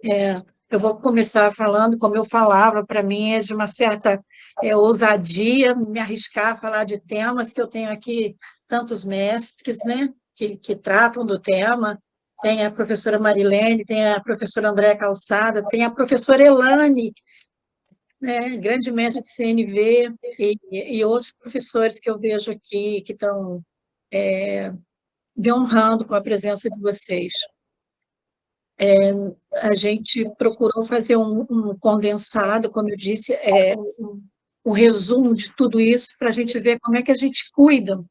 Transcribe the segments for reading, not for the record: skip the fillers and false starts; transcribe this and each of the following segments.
Eu vou começar falando, como eu falava, para mim é de uma certa ousadia me arriscar a falar de temas que eu tenho aqui tantos mestres, né, que tratam do tema. Tem a professora Marilene, tem a professora Andréa Calçada, tem a professora Elane, né, grande mestre de CNV, e outros professores que eu vejo aqui que estão me honrando com a presença de vocês. A gente procurou fazer um condensado, como eu disse, um resumo de tudo isso para a gente ver como é que a gente cuida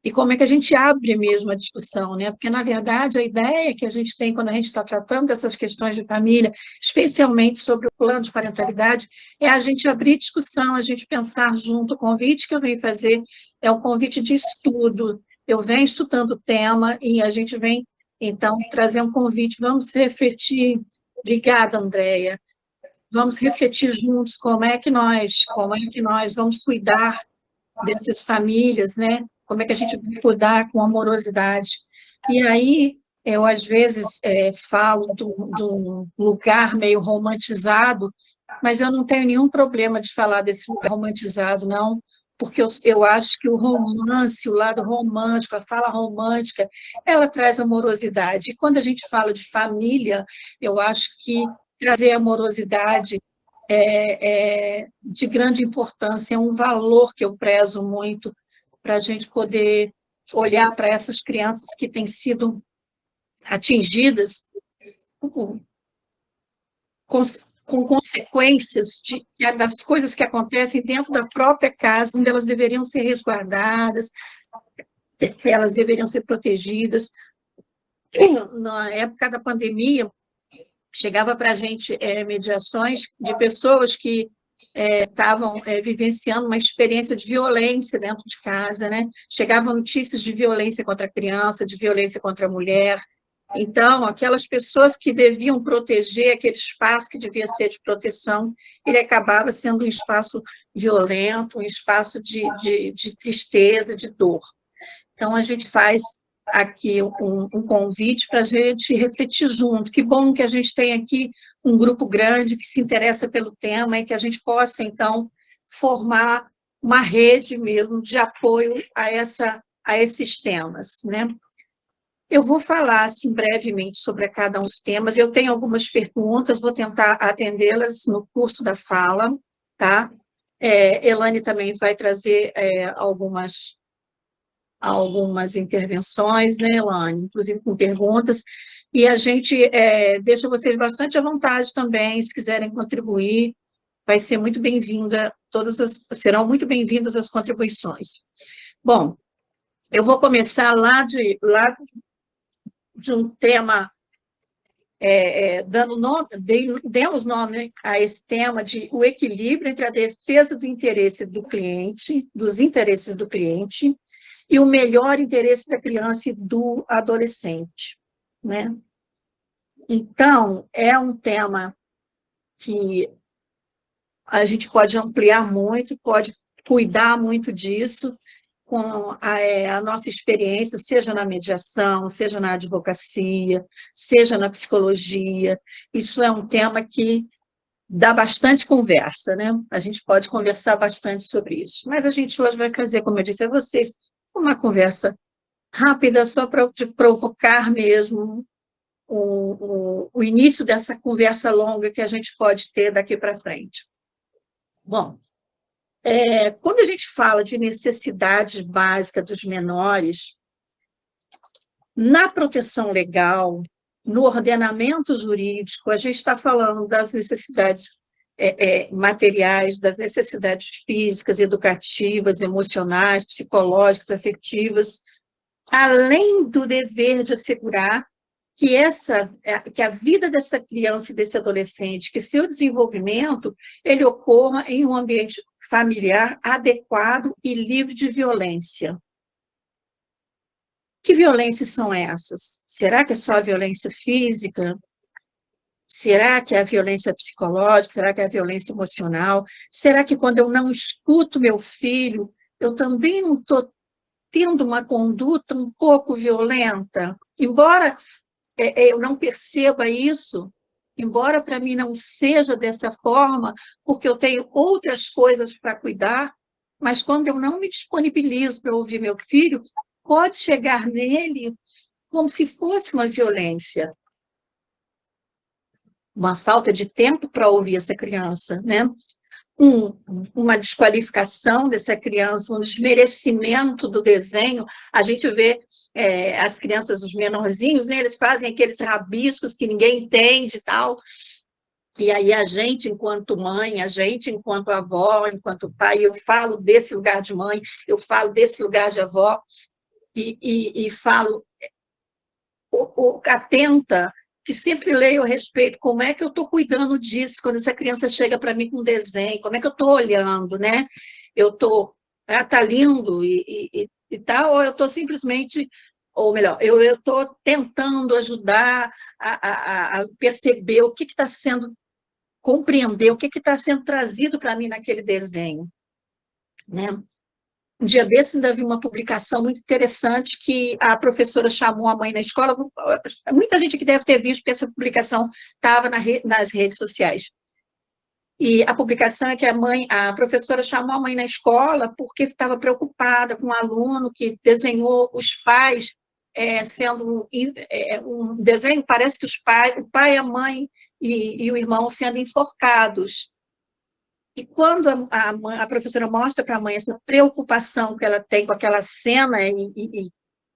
e como é que a gente abre mesmo a discussão, né? Porque, na verdade, a ideia que a gente tem quando a gente está tratando dessas questões de família, especialmente sobre o plano de parentalidade, é a gente abrir discussão, a gente pensar junto. O convite que eu venho fazer é um convite de estudo. Eu venho estudando o tema e a gente vem, então, trazer um convite. Vamos refletir. Obrigada, Andréia. Vamos refletir juntos como é que nós vamos cuidar dessas famílias, né? Como é que a gente vai cuidar com amorosidade? E aí, eu, às vezes, falo de um lugar meio romantizado, mas eu não tenho nenhum problema de falar desse lugar romantizado, não, porque eu acho que o romance, o lado romântico, a fala romântica, ela traz amorosidade. E quando a gente fala de família, eu acho que trazer amorosidade de grande importância, é um valor que eu prezo muito para a gente poder olhar para essas crianças que têm sido atingidas com, com consequências das coisas que acontecem dentro da própria casa, onde elas deveriam ser resguardadas, elas deveriam ser protegidas. Na época da pandemia, chegava para a gente mediações de pessoas que estavam vivenciando uma experiência de violência dentro de casa, né? Chegavam notícias de violência contra a criança, de violência contra a mulher. Então, aquelas pessoas que deviam proteger aquele espaço que devia ser de proteção, ele acabava sendo um espaço violento, um espaço de tristeza, de dor. Então, a gente faz aqui um convite para a gente refletir junto. Que bom que a gente tem aqui um grupo grande que se interessa pelo tema e que a gente possa, então, formar uma rede mesmo de apoio a esses temas, né? Eu vou falar, assim, brevemente sobre cada um dos temas. Eu tenho algumas perguntas, vou tentar atendê-las no curso da fala, tá? Elane também vai trazer algumas intervenções, né, Elane, inclusive com perguntas, e a gente deixa vocês bastante à vontade também, se quiserem contribuir, vai ser muito bem-vinda, serão muito bem-vindas as contribuições. Bom, eu vou começar de um tema, demos nome a esse tema de o equilíbrio entre a defesa do interesse do cliente, dos interesses do cliente, e o melhor interesse da criança e do adolescente, né? Então, é um tema que a gente pode ampliar muito, pode cuidar muito disso, com a nossa experiência, seja na mediação, seja na advocacia, seja na psicologia. Isso é um tema que dá bastante conversa, né? A gente pode conversar bastante sobre isso. Mas a gente hoje vai fazer, como eu disse a vocês, uma conversa rápida, só para provocar mesmo o início dessa conversa longa que a gente pode ter daqui para frente. Bom, quando a gente fala de necessidades básicas dos menores, na proteção legal, no ordenamento jurídico, a gente está falando das necessidades materiais, das necessidades físicas, educativas, emocionais, psicológicas, afetivas, além do dever de assegurar que a vida dessa criança e desse adolescente, que seu desenvolvimento, ele ocorra em um ambiente familiar adequado e livre de violência. Que violências são essas? Será que é só a violência física? Será que é a violência psicológica? Será que é a violência emocional? Será que quando eu não escuto meu filho, eu também não estou tendo uma conduta um pouco violenta? Embora eu não perceba isso, embora para mim não seja dessa forma, porque eu tenho outras coisas para cuidar, mas quando eu não me disponibilizo para ouvir meu filho, pode chegar nele como se fosse uma violência, uma falta de tempo para ouvir essa criança, né? um, uma desqualificação dessa criança, um desmerecimento do desenho. A gente vê as crianças, os menorzinhos, né, eles fazem aqueles rabiscos que ninguém entende e tal, e aí a gente, enquanto mãe, a gente, enquanto avó, enquanto pai, eu falo desse lugar de mãe, eu falo desse lugar de avó, e falo, atenta, que sempre leio a respeito, como é que eu estou cuidando disso quando essa criança chega para mim com desenho, como é que eu estou olhando, né? Eu estou, tá lindo e tal, ou eu estou simplesmente, ou melhor, eu estou tentando ajudar a perceber o que está sendo, compreender o que está sendo trazido para mim naquele desenho, né? Um dia desse ainda vi uma publicação muito interessante que a professora chamou a mãe na escola. Muita gente que deve ter visto, porque essa publicação estava nas redes sociais. E a publicação é que a professora chamou a mãe na escola porque estava preocupada com um aluno que desenhou os pais sendo um desenho, parece que o pai, a mãe e o irmão sendo enforcados. E quando a professora mostra para a mãe essa preocupação que ela tem com aquela cena e o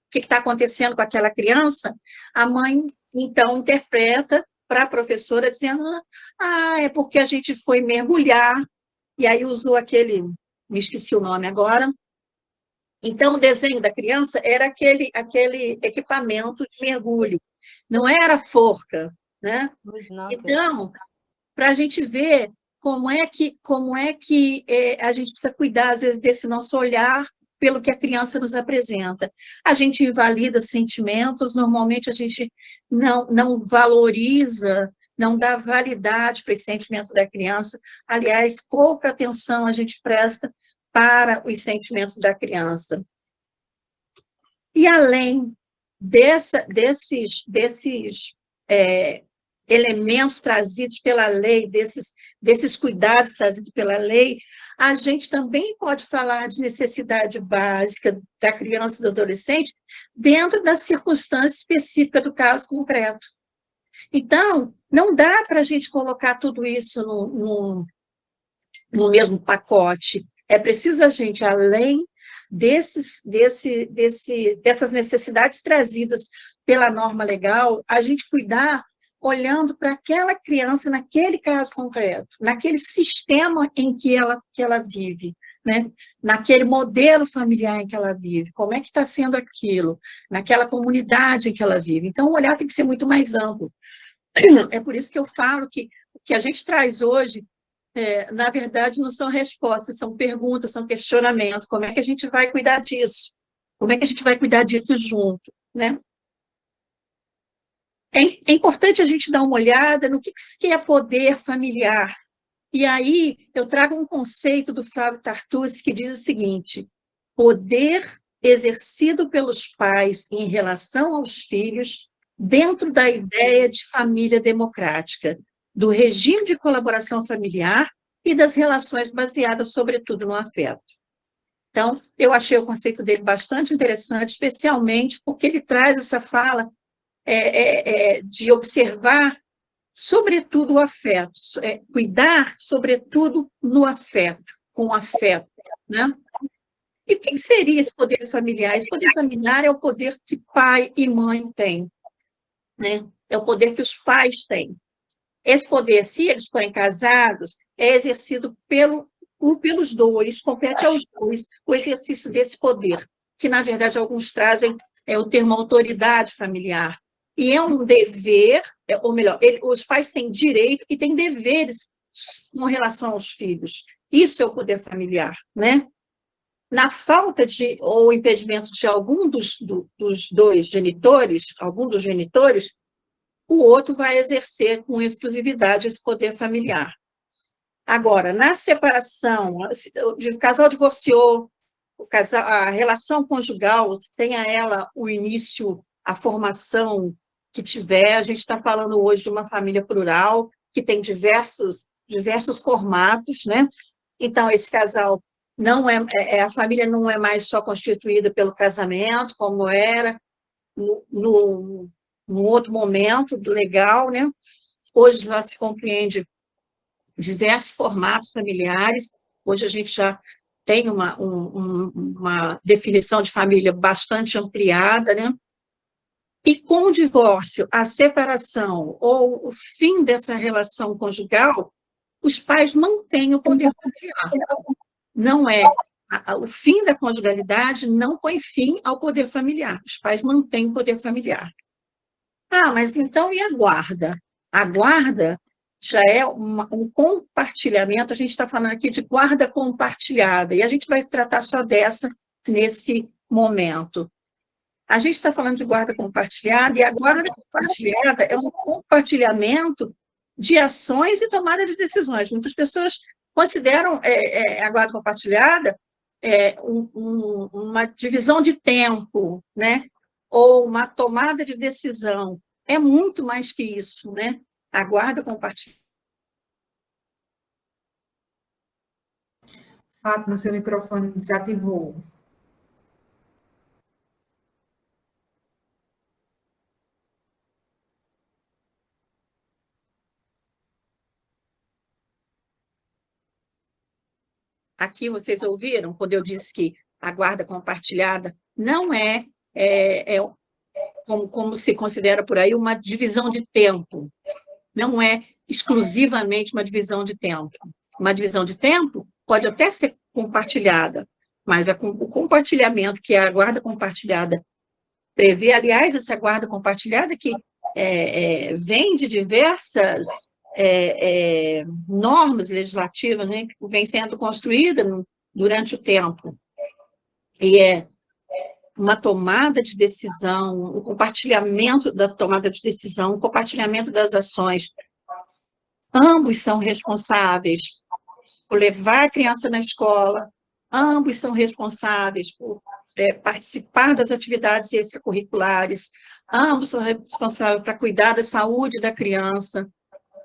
que está acontecendo com aquela criança, a mãe, então, interpreta para a professora dizendo, é porque a gente foi mergulhar, e aí usou me esqueci o nome agora. Então, o desenho da criança era aquele equipamento de mergulho, não era forca, né? Então, para a gente ver como é que a gente precisa cuidar, às vezes, desse nosso olhar pelo que a criança nos apresenta. A gente invalida sentimentos, normalmente a gente não valoriza, não dá validade para os sentimentos da criança. Aliás, pouca atenção a gente presta para os sentimentos da criança. E além desses elementos trazidos pela lei, desses cuidados trazidos pela lei, a gente também pode falar de necessidade básica da criança e do adolescente dentro da circunstância específica do caso concreto. Então, não dá para a gente colocar tudo isso no mesmo pacote. É preciso a gente, além dessas necessidades trazidas pela norma legal, a gente cuidar olhando para aquela criança naquele caso concreto, naquele sistema em que ela vive, né? Naquele modelo familiar em que ela vive, como é que está sendo aquilo, naquela comunidade em que ela vive. Então, o olhar tem que ser muito mais amplo. É por isso que eu falo que o que a gente traz hoje, na verdade, não são respostas, são perguntas, são questionamentos. Como é que a gente vai cuidar disso? Como é que a gente vai cuidar disso junto, né? É importante a gente dar uma olhada no que é poder familiar. E aí eu trago um conceito do Flávio Tartucci que diz o seguinte: poder exercido pelos pais em relação aos filhos dentro da ideia de família democrática, do regime de colaboração familiar e das relações baseadas, sobretudo, no afeto. Então, eu achei o conceito dele bastante interessante, especialmente porque ele traz essa fala de observar, sobretudo, o afeto, cuidar, sobretudo, no afeto, com afeto, né? E o que seria esse poder familiar? Esse poder familiar é o poder que pai e mãe têm, né? É o poder que os pais têm. Esse poder, se eles forem casados, é exercido pelos dois, compete aos dois o exercício desse poder, que, na verdade, alguns trazem o termo autoridade familiar. E é um dever, ou melhor, os pais têm direito e têm deveres com relação aos filhos. Isso é o poder familiar, né? Na falta ou impedimento de algum dos dois genitores, algum dos genitores, o outro vai exercer com exclusividade esse poder familiar. Agora, na separação, o casal divorciou, a relação conjugal tem a ela o início, a formação que tiver. A gente está falando hoje de uma família plural, que tem diversos formatos, né? Então, esse casal não a família não é mais só constituída pelo casamento, como era no outro momento legal, né? Hoje já se compreende diversos formatos familiares. Hoje a gente já tem uma definição de família bastante ampliada, né? E com o divórcio, a separação ou o fim dessa relação conjugal, os pais mantêm o poder familiar. Não é o fim da conjugalidade não põe fim ao poder familiar. Os pais mantêm o poder familiar. Ah, mas então e a guarda? A guarda já é um compartilhamento, a gente está falando aqui de guarda compartilhada, e a gente vai tratar só dessa nesse momento. A gente está falando de guarda compartilhada, e a guarda compartilhada é um compartilhamento de ações e tomada de decisões. Muitas pessoas consideram a guarda compartilhada uma divisão de tempo, né? Ou uma tomada de decisão. É muito mais que isso, né? A guarda compartilhada. Fátima, seu microfone desativou. Aqui vocês ouviram quando eu disse que a guarda compartilhada não como se considera por aí, uma divisão de tempo. Não é exclusivamente uma divisão de tempo. Uma divisão de tempo pode até ser compartilhada, mas o compartilhamento que a guarda compartilhada prevê, aliás, essa guarda compartilhada que vem de diversas normas legislativas, né, que vem sendo construída durante o tempo. E é uma tomada de decisão, o compartilhamento da tomada de decisão, o compartilhamento das ações. Ambos são responsáveis por levar a criança na escola, ambos são responsáveis por participar das atividades extracurriculares, ambos são responsáveis para cuidar da saúde da criança.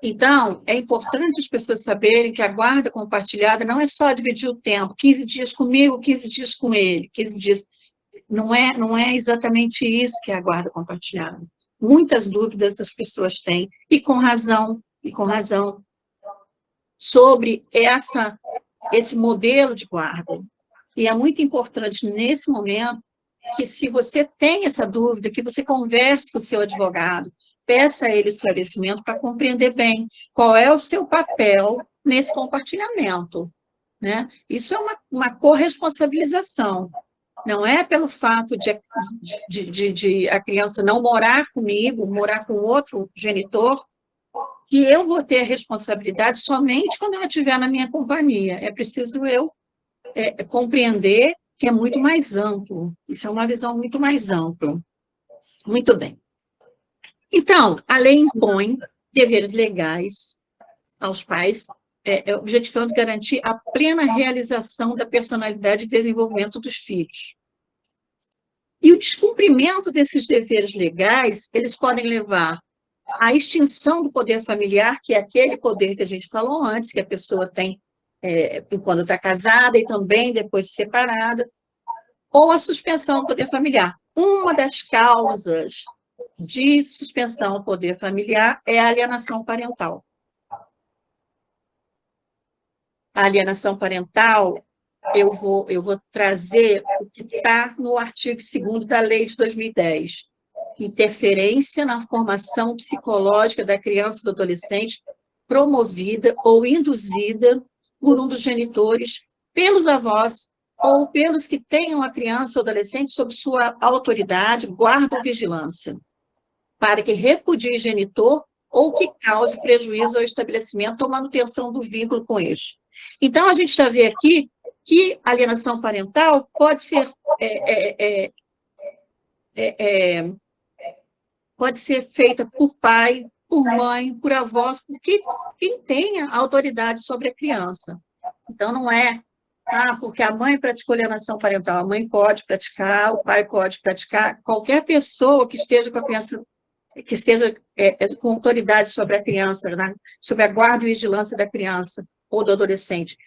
Então, é importante as pessoas saberem que a guarda compartilhada não é só dividir o tempo, 15 dias comigo, 15 dias com ele, 15 dias. Não é exatamente isso que é a guarda compartilhada. Muitas dúvidas as pessoas têm, e com razão, sobre esse modelo de guarda. E é muito importante, nesse momento, que se você tem essa dúvida, que você converse com o seu advogado, peça a ele esclarecimento para compreender bem qual é o seu papel nesse compartilhamento, né? Isso é uma corresponsabilização. Não é pelo fato de a criança não morar comigo, morar com outro genitor, que eu vou ter responsabilidade somente quando ela estiver na minha companhia. É preciso eu compreender que é muito mais amplo. Isso é uma visão muito mais ampla. Muito bem. Então, a lei impõe deveres legais aos pais, objetivando garantir a plena realização da personalidade e desenvolvimento dos filhos. E o descumprimento desses deveres legais, eles podem levar à extinção do poder familiar, que é aquele poder que a gente falou antes, que a pessoa tem quando está casada e também depois de separada, ou a suspensão do poder familiar. Uma das causas de suspensão do poder familiar é a alienação parental. A alienação parental, eu vou trazer o que está no artigo 2º da Lei de 2010. Interferência na formação psicológica da criança e do adolescente promovida ou induzida por um dos genitores, pelos avós ou pelos que tenham a criança ou adolescente sob sua autoridade, guarda ou vigilância, para que repudie genitor ou que cause prejuízo ao estabelecimento ou manutenção do vínculo com este. Então, a gente está vendo aqui que a alienação parental pode ser feita por pai, por mãe, por avós, por quem tenha autoridade sobre a criança. Então, não é, porque a mãe praticou alienação parental, a mãe pode praticar, o pai pode praticar, qualquer pessoa que esteja com a criança que esteja com autoridade sobre a criança, né? Sobre a guarda e vigilância da criança ou do adolescente,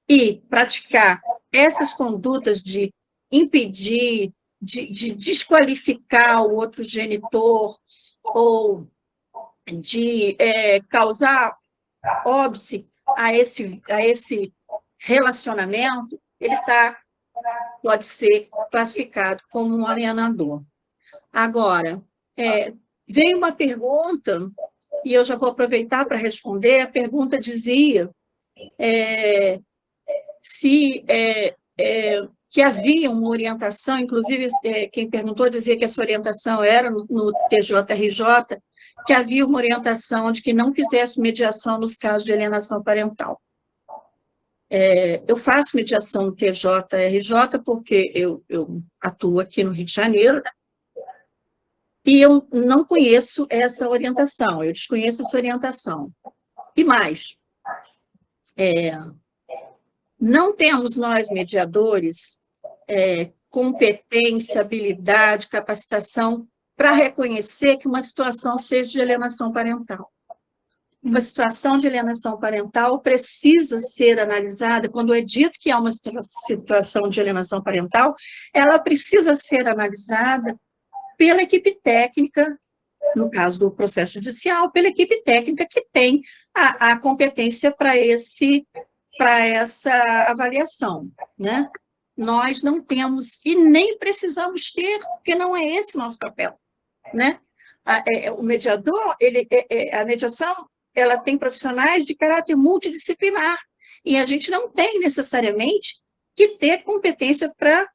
e praticar essas condutas de impedir, de desqualificar o outro genitor, ou de causar óbice a esse relacionamento, ele pode ser classificado como um alienador. Agora, veio uma pergunta, e eu já vou aproveitar para responder. A pergunta dizia que havia uma orientação, inclusive quem perguntou dizia que essa orientação era no TJRJ, que havia uma orientação de que não fizesse mediação nos casos de alienação parental. Eu faço mediação no TJRJ porque eu atuo aqui no Rio de Janeiro, né? E eu não conheço essa orientação, eu desconheço essa orientação. E mais, não temos nós, mediadores, competência, habilidade, capacitação para reconhecer que uma situação seja de alienação parental. Uma situação de alienação parental precisa ser analisada, quando é dito que há uma situação de alienação parental, ela precisa ser analisada pela equipe técnica, no caso do processo judicial, pela equipe técnica que tem a competência para essa avaliação, né? Nós não temos e nem precisamos ter, porque não é esse o nosso papel, né? O mediador, a mediação, ela tem profissionais de caráter multidisciplinar, e a gente não tem necessariamente que ter competência para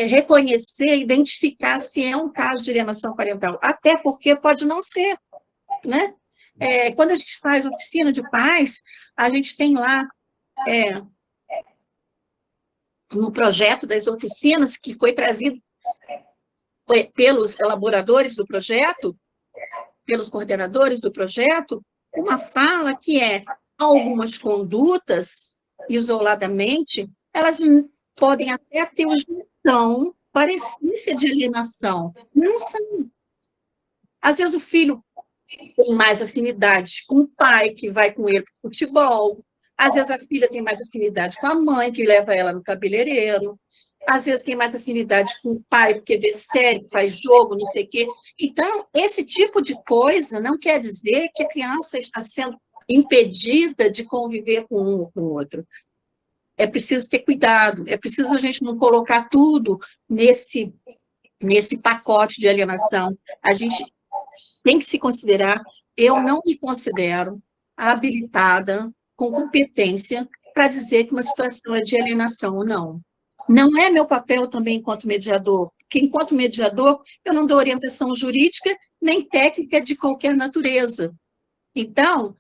reconhecer, identificar se é um caso de alienação parental, até porque pode não ser, né? Quando a gente faz oficina de pais, a gente tem lá, no projeto das oficinas, que foi trazido pelos elaboradores do projeto, pelos coordenadores do projeto, uma fala que algumas condutas, isoladamente, elas podem até ter o jeitão, parecência de alienação. Não são. Às vezes o filho tem mais afinidade com o pai, que vai com ele para o futebol. Às vezes a filha tem mais afinidade com a mãe, que leva ela no cabeleireiro. Às vezes tem mais afinidade com o pai, porque vê série, faz jogo, não sei o quê. Então, esse tipo de coisa não quer dizer que a criança está sendo impedida de conviver com um ou com o outro. É preciso ter cuidado, é preciso a gente não colocar tudo nesse pacote de alienação. A gente tem que se considerar, eu não me considero habilitada, com competência, para dizer que uma situação é de alienação ou não. Não é meu papel também enquanto mediador, porque enquanto mediador eu não dou orientação jurídica nem técnica de qualquer natureza. Então,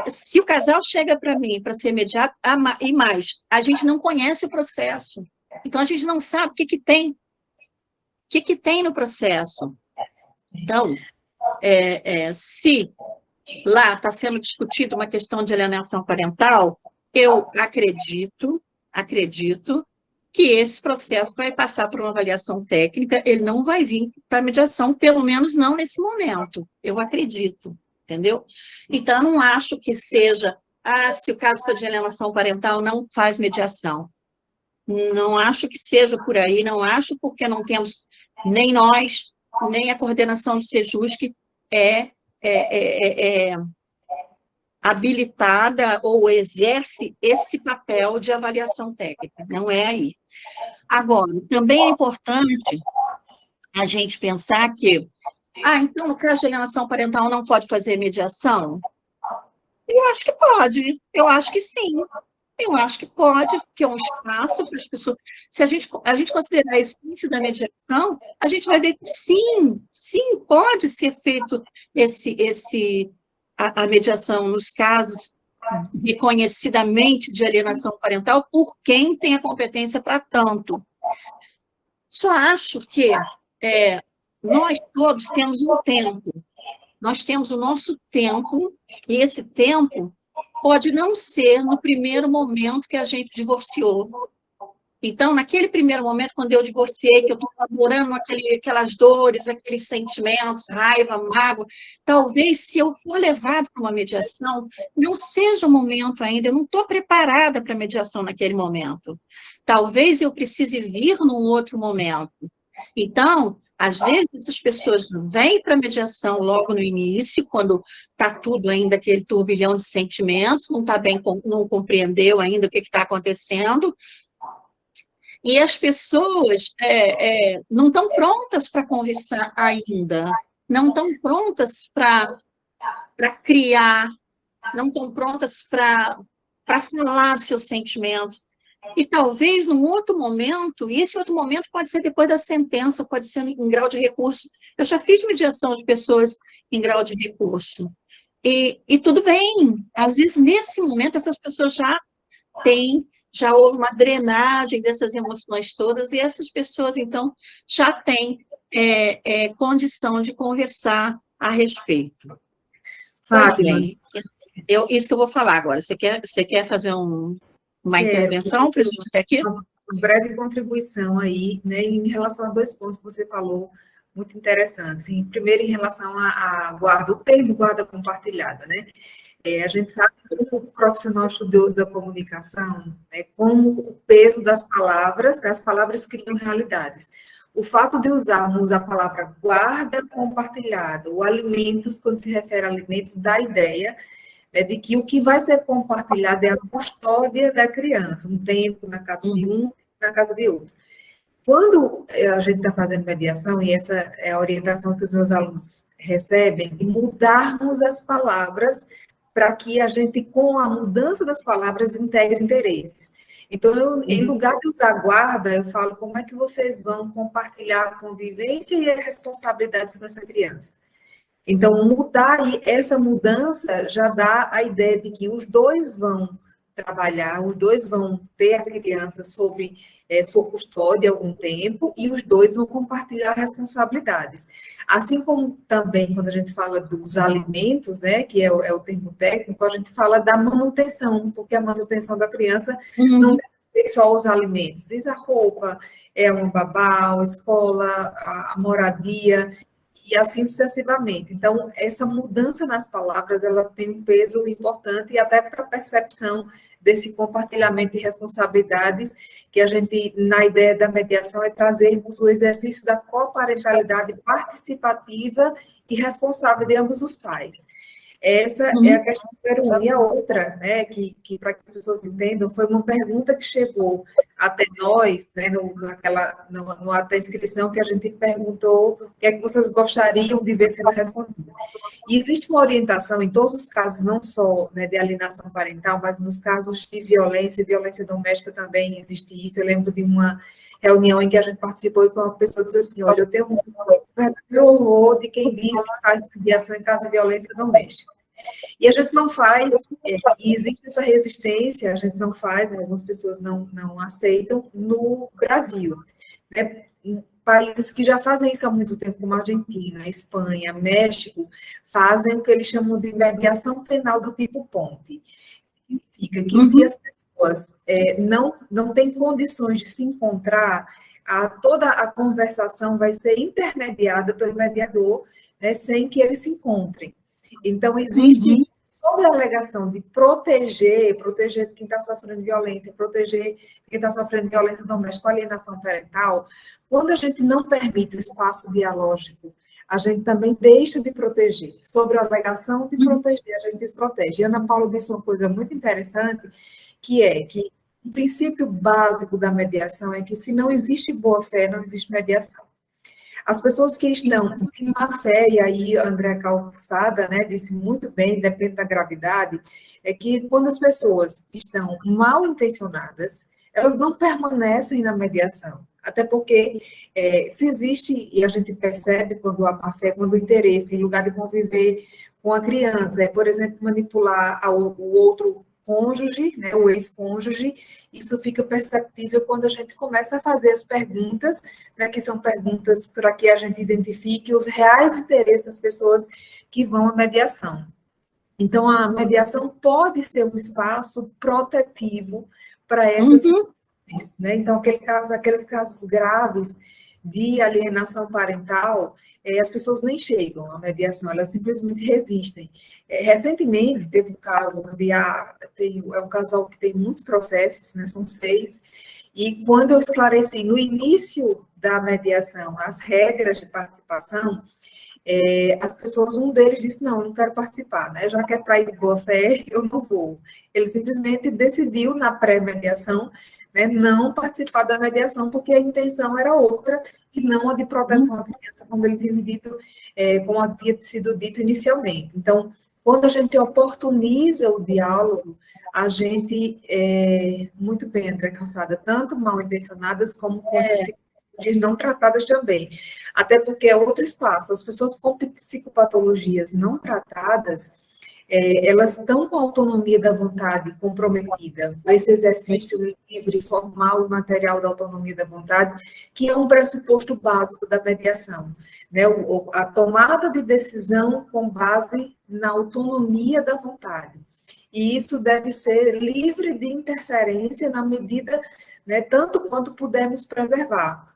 se o casal chega para mim para ser mediado, e mais, a gente não conhece o processo, então a gente não sabe o que tem no processo. Então, se lá está sendo discutida uma questão de alienação parental, eu acredito que esse processo vai passar por uma avaliação técnica, ele não vai vir para a mediação, pelo menos não nesse momento, eu acredito, entendeu? Então, eu não acho que seja, se o caso for de alienação parental, não faz mediação. Não acho que seja por aí, não acho, porque não temos nem nós, nem a coordenação de Sejusc habilitada ou exerce esse papel de avaliação técnica, não é aí. Agora, também é importante a gente pensar que, então, no caso de alienação parental não pode fazer mediação? Eu acho que pode, eu acho que sim. Eu acho que pode, que é um espaço para as pessoas. Se a gente considerar a essência da mediação, a gente vai ver que sim, pode ser feito a mediação nos casos reconhecidamente de alienação parental por quem tem a competência para tanto. Só acho que nós todos temos um tempo. Nós temos o nosso tempo, e esse tempo pode não ser no primeiro momento que a gente divorciou. Então, naquele primeiro momento, quando eu divorciei, que eu estou elaborando aquelas dores, aqueles sentimentos, raiva, mágoa, talvez se eu for levado para uma mediação, não seja o momento ainda, eu não estou preparada para a mediação naquele momento. Talvez eu precise vir num outro momento. Então, às vezes, essas pessoas vêm para a mediação logo no início, quando está tudo ainda aquele turbilhão de sentimentos, não está bem, não compreendeu ainda o que está acontecendo, e as pessoas não estão prontas para conversar ainda, não estão prontas para criar, não estão prontas para falar seus sentimentos. E talvez num outro momento, e esse outro momento pode ser depois da sentença, pode ser em grau de recurso. Eu já fiz mediação de pessoas em grau de recurso. E tudo bem, às vezes nesse momento essas pessoas já houve uma drenagem dessas emoções todas, e essas pessoas, então, já têm condição de conversar a respeito. Pois Fátima, bem, isso que eu vou falar agora. Você quer fazer uma intervenção para a gente até aqui? uma breve contribuição aí, né, em relação a 2 pontos que você falou, muito interessantes. Primeiro, em relação à guarda, o termo guarda compartilhada, né? A gente sabe que o profissional estudioso da comunicação, né, como o peso das palavras criam realidades. O fato de usarmos a palavra guarda compartilhada, ou alimentos, quando se refere a alimentos, dá a ideia, né, de que o que vai ser compartilhado é a custódia da criança, um tempo na casa de um, na casa de outro. Quando a gente está fazendo mediação, e essa é a orientação que os meus alunos recebem, de mudarmos as palavras para que a gente, com a mudança das palavras, integre interesses. Então, em lugar de usar guarda, eu falo como é que vocês vão compartilhar a convivência e a responsabilidade sobre essa criança. Então, essa mudança já dá a ideia de que os dois vão trabalhar, os dois vão ter a criança sob sua custódia algum tempo, e os dois vão compartilhar responsabilidades. Assim como também, quando a gente fala dos alimentos, né, que é o termo técnico, a gente fala da manutenção, porque a manutenção da criança não deve ser só os alimentos, diz a roupa, uma babá, a escola, a moradia, e assim sucessivamente. Então, essa mudança nas palavras, ela tem um peso importante, e até para a percepção desse compartilhamento de responsabilidades, que a gente, na ideia da mediação, é trazermos o exercício da coparentalidade participativa e responsável de ambos os pais. Essa é a questão número 1. E a outra, né, que para que as pessoas entendam, foi uma pergunta que chegou até nós, né, numa inscrição, que a gente perguntou o que é que vocês gostariam de ver sendo respondido. E existe uma orientação em todos os casos, não só, né, de alienação parental, mas nos casos de violência e violência doméstica também existe isso. Eu lembro de uma reunião em que a gente participou e uma pessoa disse assim, olha, eu tenho um verdadeiro horror de quem diz que faz mediação em caso de violência doméstica. E a gente não faz, e existe essa resistência, a gente não faz, né, algumas pessoas não aceitam no Brasil. Né? Países que já fazem isso há muito tempo, como a Argentina, Espanha, México, fazem o que eles chamam de mediação penal do tipo ponte. Significa que se as pessoas não têm condições de se encontrar, toda a conversação vai ser intermediada pelo mediador, né, sem que eles se encontrem. Então, existe, sob a alegação de proteger quem está sofrendo violência, proteger quem está sofrendo violência doméstica, alienação parental, quando a gente não permite o espaço dialógico, a gente também deixa de proteger. Sobre a alegação de proteger, a gente desprotege. E Ana Paula disse uma coisa muito interessante, que é que o princípio básico da mediação é que, se não existe boa-fé, não existe mediação. As pessoas que estão de má fé, e aí a Andréa Calçada, né, disse muito bem, depende da gravidade, é que quando as pessoas estão mal intencionadas, elas não permanecem na mediação. Até porque, se existe, e a gente percebe quando há má fé, quando o interesse, em lugar de conviver com a criança, por exemplo, manipular o outro cônjuge, né, o ex-cônjuge, isso fica perceptível quando a gente começa a fazer as perguntas, né, que são perguntas para que a gente identifique os reais interesses das pessoas que vão à mediação. Então, a mediação pode ser um espaço protetivo para essas situações. né? Então, aqueles casos graves de alienação parental, as pessoas nem chegam à mediação, elas simplesmente resistem. Recentemente, teve um caso onde é um casal que tem muitos processos, né? São 6, e quando eu esclareci no início da mediação as regras de participação, as pessoas, um deles disse, não quero participar, né? Já que é para ir de boa fé, eu não vou. Ele simplesmente decidiu, na pré-mediação, né, não participar da mediação, porque a intenção era outra, e não a de proteção à criança, como ele tinha me dito, como havia sido dito inicialmente. Então, quando a gente oportuniza o diálogo, a gente, muito bem, André Calçada, tanto mal intencionadas como com psicologias não tratadas também. Até porque é outro espaço. As pessoas com psicopatologias não tratadas, elas estão com a autonomia da vontade comprometida, esse exercício livre, formal e material da autonomia da vontade, que é um pressuposto básico da mediação, né? A tomada de decisão com base na autonomia da vontade. E isso deve ser livre de interferência na medida, né, tanto quanto pudermos preservar.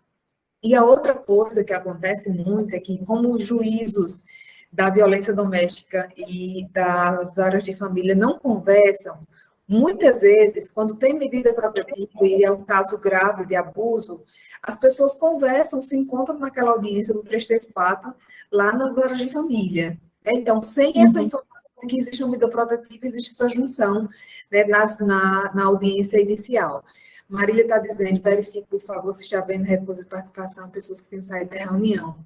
E a outra coisa que acontece muito é que, como os juízos da violência doméstica e das áreas de família não conversam, muitas vezes, quando tem medida protetiva e é um caso grave de abuso, as pessoas conversam, se encontram naquela audiência do 334, lá nas áreas de família. Então, sem essa informação de que existe uma medida protetiva, existe essa junção, né, na audiência inicial. Marília está dizendo, verifique, por favor, se está havendo recusa de participação, pessoas que têm saído da reunião.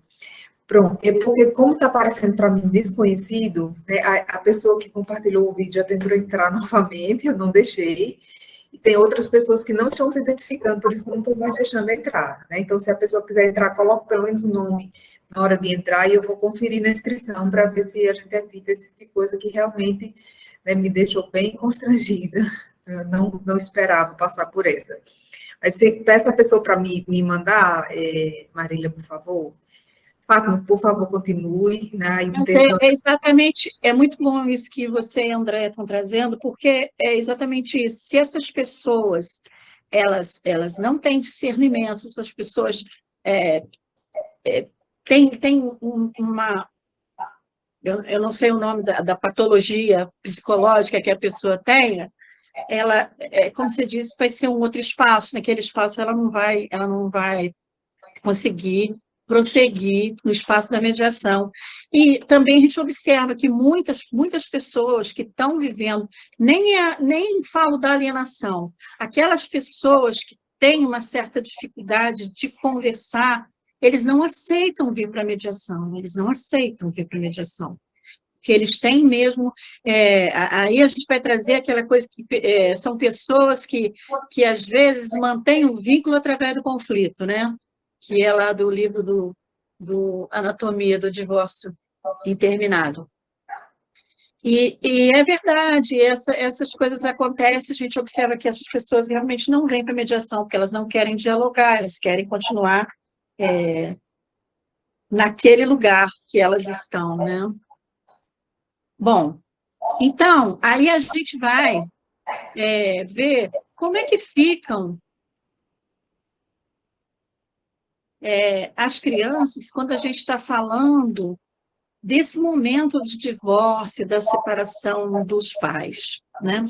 Pronto, porque como está aparecendo para mim desconhecido, né, a pessoa que compartilhou o vídeo já tentou entrar novamente, eu não deixei, e tem outras pessoas que não estão se identificando, por isso que eu não estou mais deixando entrar, né? Então, se a pessoa quiser entrar, coloque pelo menos o nome na hora de entrar, e eu vou conferir na inscrição para ver se a gente evita esse tipo de coisa que realmente, né, me deixou bem constrangida. Eu não esperava passar por essa. Mas você peça a pessoa para me mandar, Marília, por favor. Fátima, por favor, continue na intenção. Exatamente, é muito bom isso que você e a André estão trazendo, porque é exatamente isso. Se essas pessoas, elas não têm discernimento, essas pessoas têm uma... Eu não sei o nome da patologia psicológica que a pessoa tenha, ela, como você disse, vai ser um outro espaço. Naquele espaço ela não vai conseguir prosseguir no espaço da mediação. E também a gente observa que muitas pessoas que estão vivendo, nem falo da alienação, aquelas pessoas que têm uma certa dificuldade de conversar, eles não aceitam vir para a mediação, que eles têm mesmo, aí a gente vai trazer aquela coisa que são pessoas que às vezes mantêm o vínculo através do conflito, né? Que é lá do livro do Anatomia do Divórcio Interminado. E é verdade, essas coisas acontecem, a gente observa que essas pessoas realmente não vêm para a mediação, porque elas não querem dialogar, elas querem continuar naquele lugar que elas estão, né? Bom, então, aí a gente vai ver como é que ficam as crianças quando a gente está falando desse momento de divórcio, da separação dos pais, né?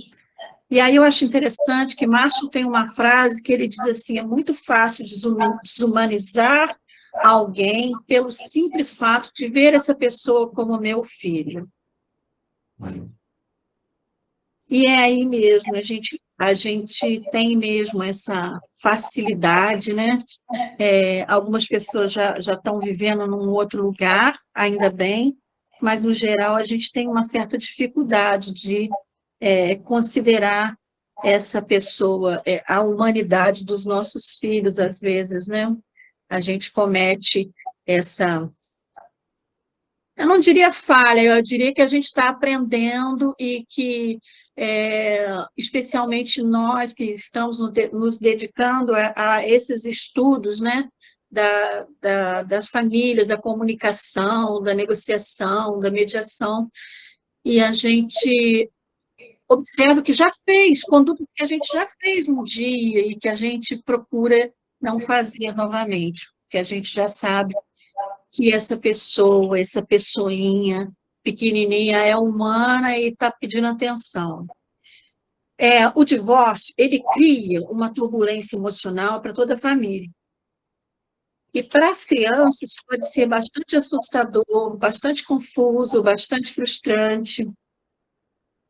E aí eu acho interessante que Marshall tem uma frase que ele diz assim, é muito fácil desumanizar alguém pelo simples fato de ver essa pessoa como meu filho. E é aí mesmo, a gente tem mesmo essa facilidade, né? Algumas pessoas já estão vivendo num outro lugar, ainda bem, mas, no geral, a gente tem uma certa dificuldade de considerar essa pessoa, a humanidade dos nossos filhos, às vezes, né? A gente comete essa... Eu não diria falha, eu diria que a gente está aprendendo e que, especialmente nós que estamos nos dedicando a esses estudos, né, das famílias, da comunicação, da negociação, da mediação, e a gente observa que já fez, condutas que a gente já fez um dia e que a gente procura não fazer novamente, porque a gente já sabe que essa pessoa, essa pessoinha pequenininha é humana e está pedindo atenção. O divórcio, ele cria uma turbulência emocional para toda a família. E para as crianças pode ser bastante assustador, bastante confuso, bastante frustrante.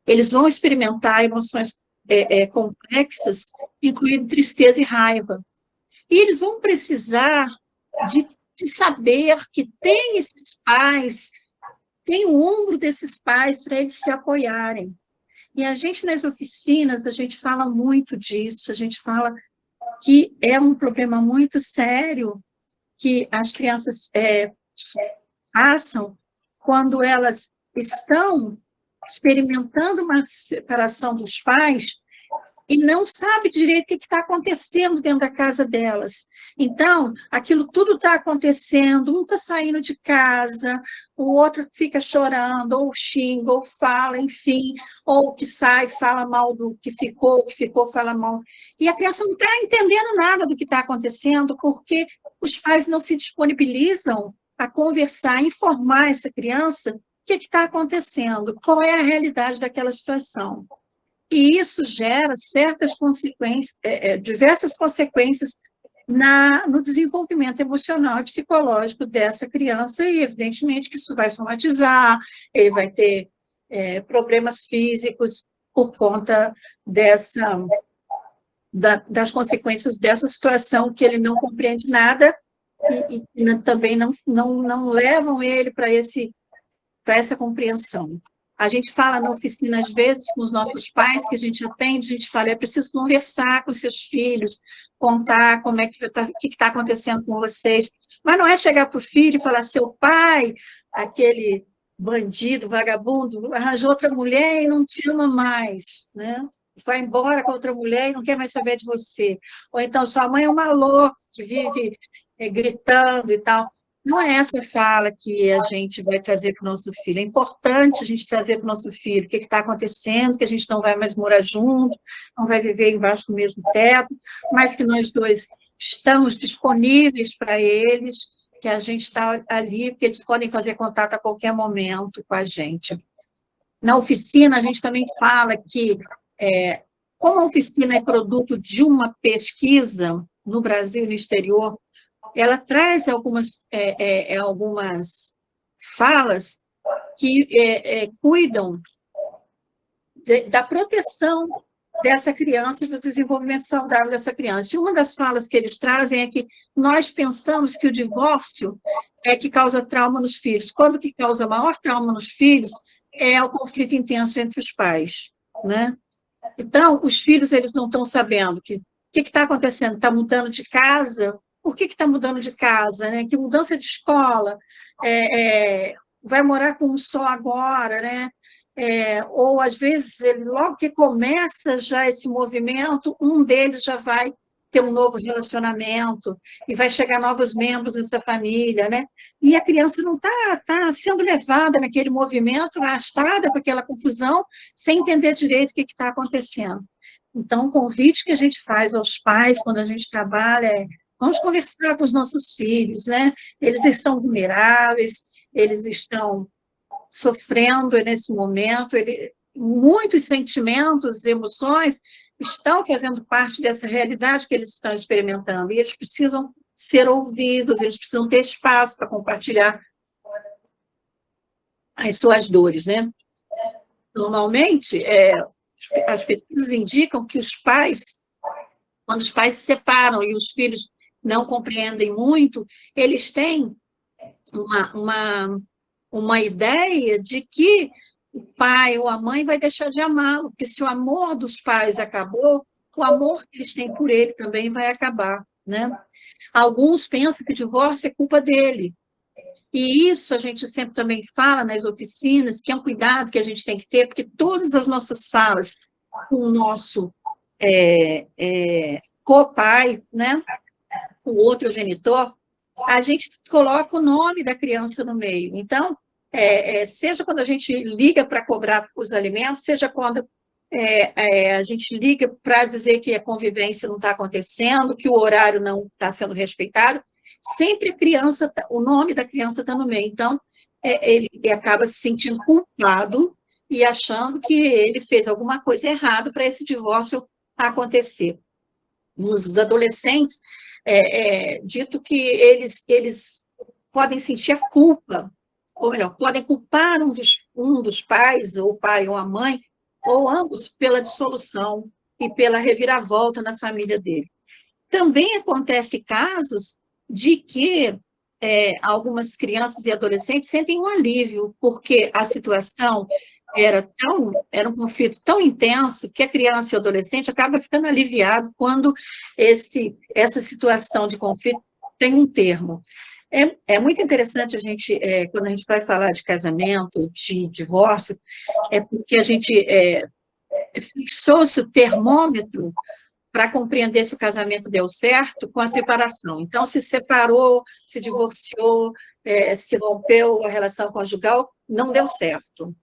Eles vão experimentar emoções complexas, incluindo tristeza e raiva. E eles vão precisar de saber que tem esses pais, tem o ombro desses pais para eles se apoiarem. E a gente, nas oficinas, a gente fala muito disso, a gente fala que é um problema muito sério que as crianças passam quando elas estão experimentando uma separação dos pais e não sabe direito o que está acontecendo dentro da casa delas. Então, aquilo tudo está acontecendo, um está saindo de casa, o outro fica chorando, ou xinga, ou fala, enfim, ou que sai, fala mal do que ficou, fala mal. E a criança não está entendendo nada do que está acontecendo, porque os pais não se disponibilizam a conversar, a informar essa criança o que está acontecendo, qual é a realidade daquela situação. E isso gera certas consequências, diversas consequências no desenvolvimento emocional e psicológico dessa criança, e evidentemente que isso vai somatizar, ele vai ter problemas físicos por conta das consequências dessa situação, que ele não compreende nada e também não levam ele para essa compreensão. A gente fala na oficina, às vezes, com os nossos pais, que a gente atende, a gente fala, é preciso conversar com seus filhos, contar como é que o que está acontecendo com vocês. Mas não é chegar para o filho e falar, seu pai, aquele bandido, vagabundo, arranjou outra mulher e não te ama mais, né? Vai embora com outra mulher e não quer mais saber de você. Ou então, sua mãe é uma louca, que vive gritando e tal. Não é essa fala que a gente vai trazer para o nosso filho. É importante a gente trazer para o nosso filho o que está acontecendo, que a gente não vai mais morar junto, não vai viver embaixo do mesmo teto, mas que nós dois estamos disponíveis para eles, que a gente está ali, porque eles podem fazer contato a qualquer momento com a gente. Na oficina, a gente também fala que, como a oficina é produto de uma pesquisa no Brasil e no exterior, ela traz algumas falas que cuidam da proteção dessa criança e do desenvolvimento saudável dessa criança. E uma das falas que eles trazem é que nós pensamos que o divórcio é que causa trauma nos filhos, quando que causa maior trauma nos filhos é o conflito intenso entre os pais, né? Então, os filhos, eles não estão sabendo o que está acontecendo, está mudando de casa. Por que está mudando de casa, né? Que mudança de escola, vai morar com um só agora, né? Ou, às vezes, logo que começa já esse movimento, um deles já vai ter um novo relacionamento e vai chegar novos membros nessa família, né? E a criança não está sendo levada naquele movimento, arrastada com aquela confusão, sem entender direito o que está acontecendo. Então, o convite que a gente faz aos pais, quando a gente trabalha, vamos conversar com os nossos filhos, né? Eles estão vulneráveis, eles estão sofrendo nesse momento, muitos sentimentos, emoções estão fazendo parte dessa realidade que eles estão experimentando, e eles precisam ser ouvidos, eles precisam ter espaço para compartilhar as suas dores, né? Normalmente, as pesquisas indicam que os pais, quando os pais se separam e os filhos não compreendem muito, eles têm uma ideia de que o pai ou a mãe vai deixar de amá-lo, porque se o amor dos pais acabou, o amor que eles têm por ele também vai acabar, né? Alguns pensam que o divórcio é culpa dele, e isso a gente sempre também fala nas oficinas, que é um cuidado que a gente tem que ter, porque todas as nossas falas com o nosso co-pai, né? O outro genitor, a gente coloca o nome da criança no meio. Então, seja quando a gente liga para cobrar os alimentos, seja quando a gente liga para dizer que a convivência não está acontecendo, que o horário não está sendo respeitado, sempre a criança, o nome da criança está no meio. Então, ele acaba se sentindo culpado e achando que ele fez alguma coisa errada para esse divórcio acontecer. Nos adolescentes, dito que eles podem sentir a culpa, ou melhor, podem culpar um dos pais, ou o pai ou a mãe, ou ambos, pela dissolução e pela reviravolta na família dele. Também acontece casos de que algumas crianças e adolescentes sentem um alívio, porque a situação era um conflito tão intenso que a criança e o adolescente acaba ficando aliviado quando essa situação de conflito tem um termo. É muito interessante quando a gente vai falar de casamento, de divórcio, porque a gente fixou-se o termômetro para compreender se o casamento deu certo com a separação. Então, se separou, se divorciou, se rompeu a relação conjugal, não deu certo.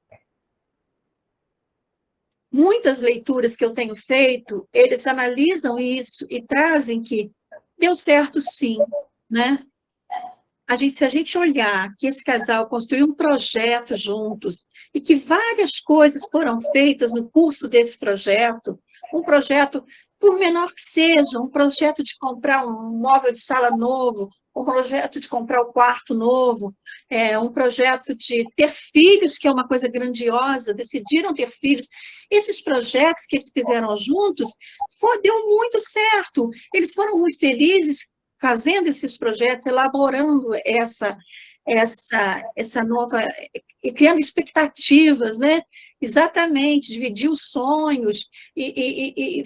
Muitas leituras que eu tenho feito, eles analisam isso e trazem que deu certo sim, né? Se a gente olhar que esse casal construiu um projeto juntos e que várias coisas foram feitas no curso desse projeto, um projeto, por menor que seja, um projeto de comprar um móvel de sala novo, um projeto de comprar um quarto novo, um projeto de ter filhos, que é uma coisa grandiosa, decidiram ter filhos. Esses projetos que eles fizeram juntos, deu muito certo. Eles foram muito felizes fazendo esses projetos, elaborando essa nova, criando expectativas, né? Exatamente, dividir os sonhos, e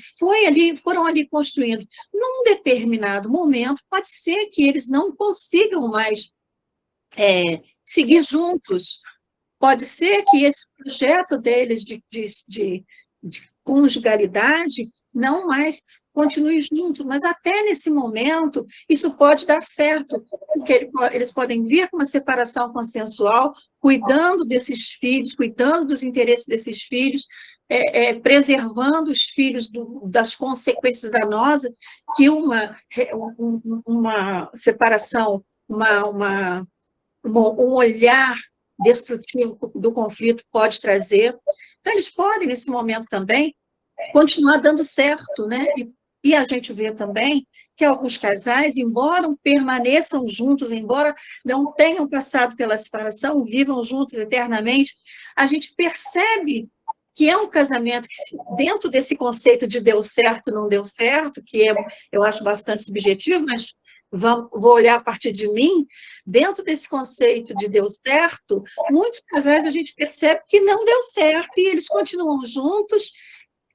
foram ali construindo. Num determinado momento, pode ser que eles não consigam mais seguir juntos, pode ser que esse projeto deles de conjugalidade não mais continue junto, mas até nesse momento isso pode dar certo, porque eles podem vir com uma separação consensual, cuidando desses filhos, cuidando dos interesses desses filhos, preservando os filhos das consequências danosas que uma separação, um olhar destrutivo do conflito pode trazer. Então, eles podem, nesse momento também, continuar dando certo, né? E a gente vê também que alguns casais, embora permaneçam juntos, embora não tenham passado pela separação, vivam juntos eternamente, a gente percebe que é um casamento que, dentro desse conceito de deu certo, não deu certo, que eu acho bastante subjetivo, mas vou olhar a partir de mim, dentro desse conceito de deu certo, muitos casais a gente percebe que não deu certo e eles continuam juntos,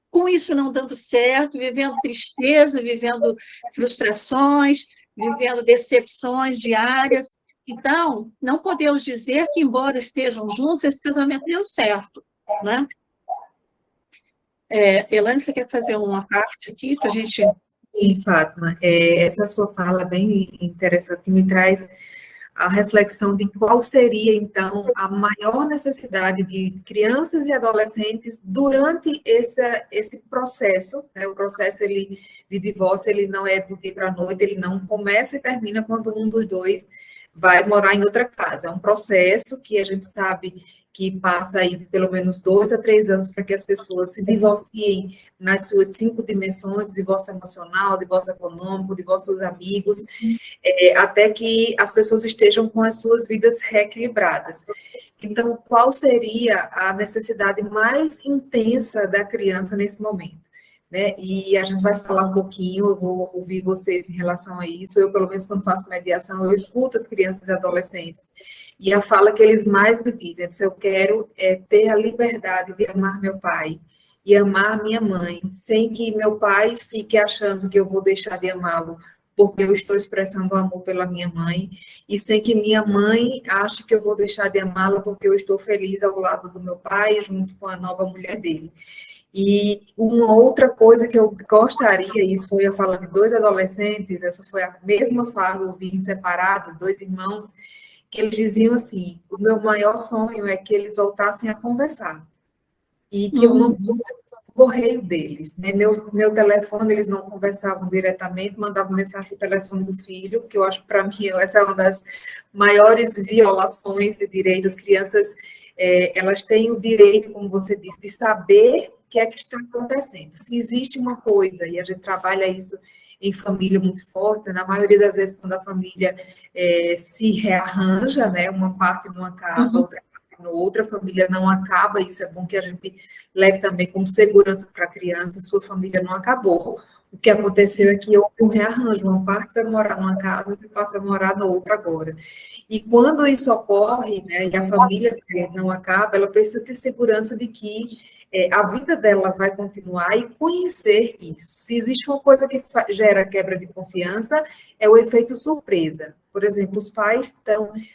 com isso não dando certo, vivendo tristeza, vivendo frustrações, vivendo decepções diárias. Então, não podemos dizer que, embora estejam juntos, esse casamento deu certo, né? Elaine, você quer fazer uma parte aqui para a gente... Sim, Fátima, essa sua fala é bem interessante, que me traz a reflexão de qual seria, então, a maior necessidade de crianças e adolescentes durante esse processo, né? O processo de divórcio, ele não é do dia para a noite, ele não começa e termina quando um dos dois vai morar em outra casa. É um processo que a gente sabe que passa aí de pelo menos 2 a 3 anos para que as pessoas se divorciem nas suas 5 dimensões, divórcio emocional, divórcio econômico, divórcio dos amigos, até que as pessoas estejam com as suas vidas reequilibradas. Então, qual seria a necessidade mais intensa da criança nesse momento? Né? E a gente vai falar um pouquinho, eu vou ouvir vocês em relação a isso. Eu, pelo menos, quando faço mediação, eu escuto as crianças e adolescentes. E a fala que eles mais me dizem, eu quero ter a liberdade de amar meu pai e amar minha mãe, sem que meu pai fique achando que eu vou deixar de amá-lo porque eu estou expressando amor pela minha mãe, e sem que minha mãe ache que eu vou deixar de amá-la porque eu estou feliz ao lado do meu pai, junto com a nova mulher dele. E uma outra coisa que eu gostaria, isso foi a fala de 2 adolescentes, essa foi a mesma fala, eu vi separado, 2 irmãos, que eles diziam assim, o meu maior sonho é que eles voltassem a conversar, e que eu não fosse correio deles, né? Meu telefone, eles não conversavam diretamente, mandavam mensagem no telefone do filho, que eu acho, para mim, essa é uma das maiores violações de direitos. As crianças, elas têm o direito, como você disse, de saber o que é que está acontecendo. Se existe uma coisa, e a gente trabalha isso em família muito forte, na maioria das vezes, quando a família se rearranja, né? Uma parte numa casa, outra outra família não acaba, isso é bom que a gente leve também como segurança para a criança, sua família não acabou. O que aconteceu é que houve um rearranjo, uma parte vai morar numa casa, outra parte vai morar na outra agora. E quando isso ocorre, né, e a família não acaba, ela precisa ter segurança de que a vida dela vai continuar e conhecer isso. Se existe uma coisa que gera quebra de confiança, é o efeito surpresa. Por exemplo, os pais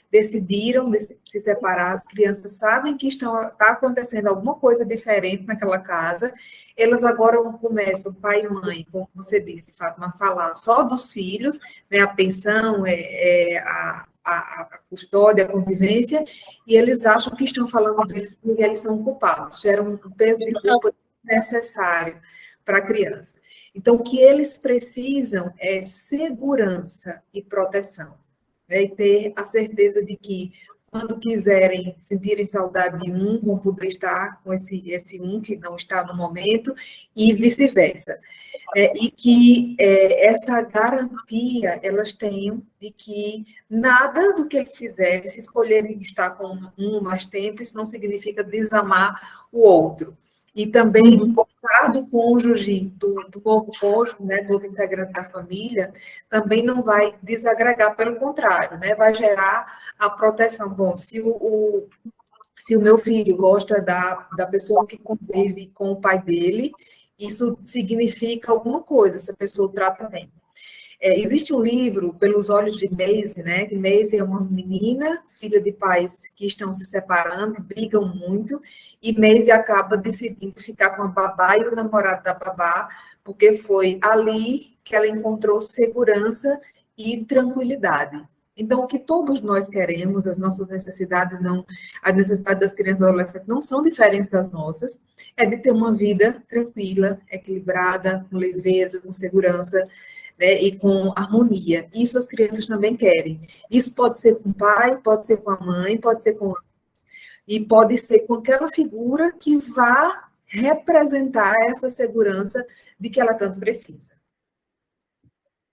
decidiram se separar, as crianças sabem que está acontecendo alguma coisa diferente naquela casa, elas agora começam, pai e mãe, como você disse, Fátima, a falar só dos filhos, né, a pensão, a custódia, a convivência, e eles acham que estão falando deles porque eles são culpados, geram um peso de culpa necessário para a criança. Então, o que eles precisam é segurança e proteção, né, e ter a certeza de que, quando quiserem sentirem saudade de um, vão poder estar com esse um que não está no momento, e vice-versa. E que essa garantia elas tenham de que nada do que eles fizerem, se escolherem estar com um mais tempo, isso não significa desamar o outro. E também gostar do cônjuge, do novo cônjuge, né, do novo integrante da família, também não vai desagregar, pelo contrário, né, vai gerar a proteção. Bom, se o meu filho gosta da pessoa que convive com o pai dele, isso significa alguma coisa, essa pessoa o trata bem. Existe um livro, Pelos Olhos de Maisie, né? Que Maisie é uma menina, filha de pais que estão se separando, brigam muito, e Maisie acaba decidindo ficar com a babá e o namorado da babá, porque foi ali que ela encontrou segurança e tranquilidade. Então, o que todos nós queremos, as nossas necessidades não, as necessidades das crianças e adolescentes não são diferentes das nossas, é de ter uma vida tranquila, equilibrada, com leveza, com segurança, né, e com harmonia. Isso as crianças também querem. Isso pode ser com o pai, pode ser com a mãe, pode ser com ambos, e pode ser com aquela figura que vá representar essa segurança de que ela tanto precisa.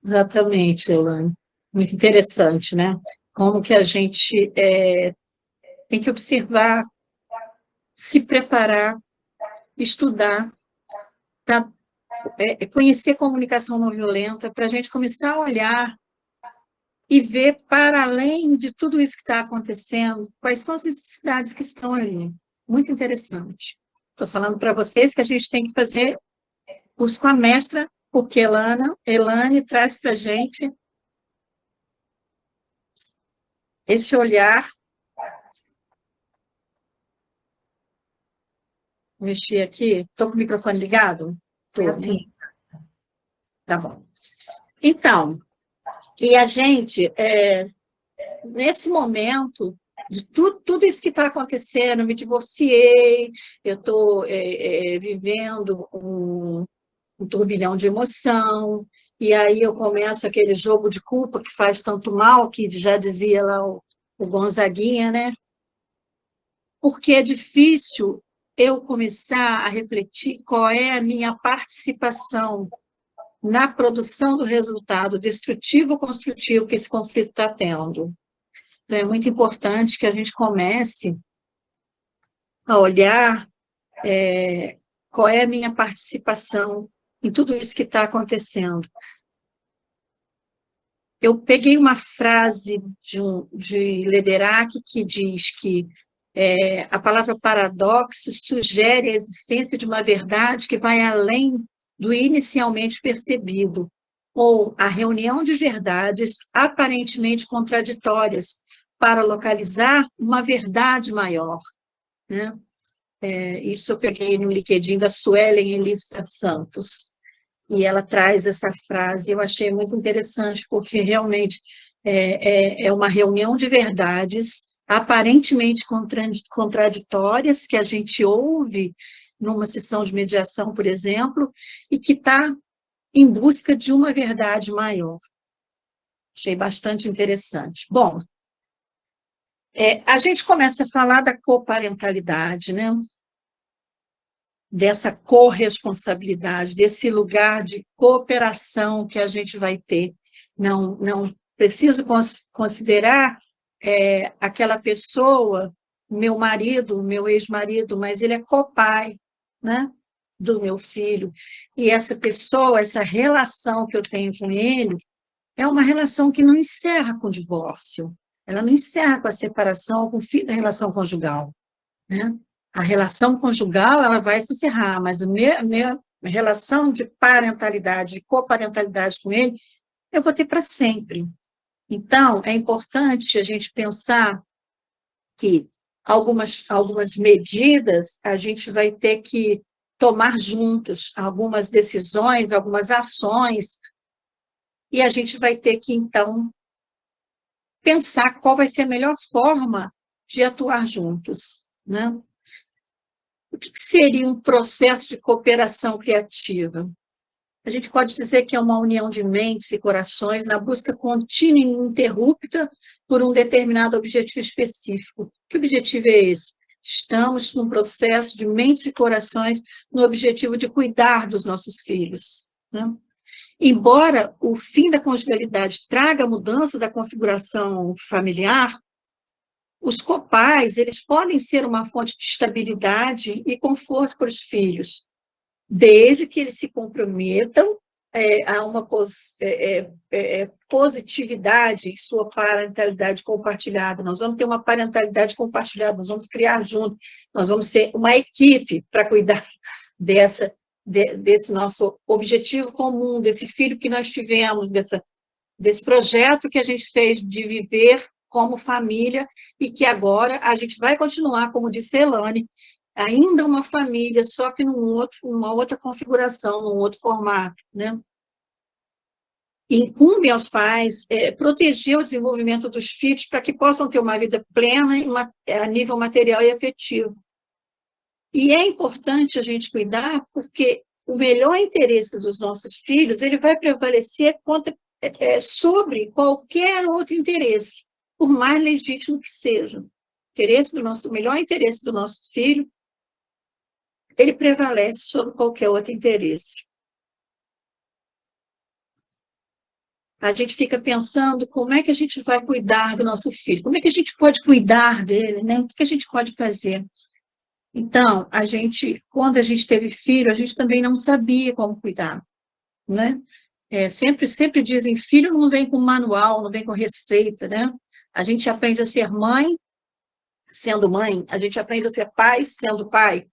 Exatamente, Elane. Muito interessante, né? Como que a gente tem que observar, se preparar, estudar, para conhecer comunicação não violenta, para a gente começar a olhar e ver, para além de tudo isso que está acontecendo, quais são as necessidades que estão ali. Muito interessante. Estou falando para vocês que a gente tem que fazer curso com a mestra, porque Elane traz para a gente esse olhar. Vou mexer aqui. Estou com o microfone ligado? Estou, assim. né? Tá bom. Então, e a gente, nesse momento, de tudo isso que está acontecendo, eu me divorciei, eu estou vivendo um turbilhão de emoção, e aí eu começo aquele jogo de culpa que faz tanto mal, que já dizia lá o Gonzaguinha, né? Porque é difícil eu começar a refletir qual é a minha participação na produção do resultado destrutivo ou construtivo que esse conflito está tendo. Então, é muito importante que a gente comece a olhar qual é a minha participação em tudo isso que está acontecendo. Eu peguei uma frase de Lederach que diz que a palavra paradoxo sugere a existência de uma verdade que vai além do inicialmente percebido, ou a reunião de verdades aparentemente contraditórias para localizar uma verdade maior, né? Isso eu peguei no LinkedIn da Suelen Elissa Santos, e ela traz essa frase, eu achei muito interessante, porque realmente é uma reunião de verdades aparentemente contraditórias que a gente ouve numa sessão de mediação, por exemplo, e que está em busca de uma verdade maior. Achei bastante interessante. Bom, a gente começa a falar da coparentalidade, né? Dessa corresponsabilidade, desse lugar de cooperação que a gente vai ter. Não preciso considerar aquela pessoa, meu marido, meu ex-marido, mas ele é copai, né, do meu filho. E essa pessoa, essa relação que eu tenho com ele, é uma relação que não encerra com o divórcio, ela não encerra com a separação ou com o fim da relação conjugal, né? A relação conjugal, ela vai se encerrar, mas a minha relação de parentalidade, de coparentalidade com ele, eu vou ter para sempre. Então, é importante a gente pensar que algumas medidas a gente vai ter que tomar juntos, algumas decisões, algumas ações, e a gente vai ter que, então, pensar qual vai ser a melhor forma de atuar juntos, né? O que seria um processo de cooperação criativa? A gente pode dizer que é uma união de mentes e corações na busca contínua e ininterrupta por um determinado objetivo específico. Que objetivo é esse? Estamos num processo de mentes e corações no objetivo de cuidar dos nossos filhos, né? Embora o fim da conjugalidade traga a mudança da configuração familiar, os copais, eles podem ser uma fonte de estabilidade e conforto para os filhos, desde que eles se comprometam a uma positividade em sua parentalidade compartilhada. Nós vamos ter uma parentalidade compartilhada, nós vamos criar junto, nós vamos ser uma equipe para cuidar desse nosso objetivo comum, desse filho que nós tivemos, desse projeto que a gente fez de viver como família e que agora a gente vai continuar, como disse a Elane, ainda uma família, só que numa outra configuração, num outro formato, né? Incumbe aos pais proteger o desenvolvimento dos filhos para que possam ter uma vida plena a nível material e afetivo. E é importante a gente cuidar porque o melhor interesse dos nossos filhos ele vai prevalecer sobre qualquer outro interesse, por mais legítimo que seja. O melhor interesse do nosso filho ele prevalece sobre qualquer outro interesse. A gente fica pensando como é que a gente vai cuidar do nosso filho, como é que a gente pode cuidar dele, né? O que a gente pode fazer? Então, quando a gente teve filho, a gente também não sabia como cuidar, né? Sempre dizem, filho não vem com manual, não vem com receita, né? A gente aprende a ser mãe, sendo mãe, a gente aprende a ser pai, sendo pai.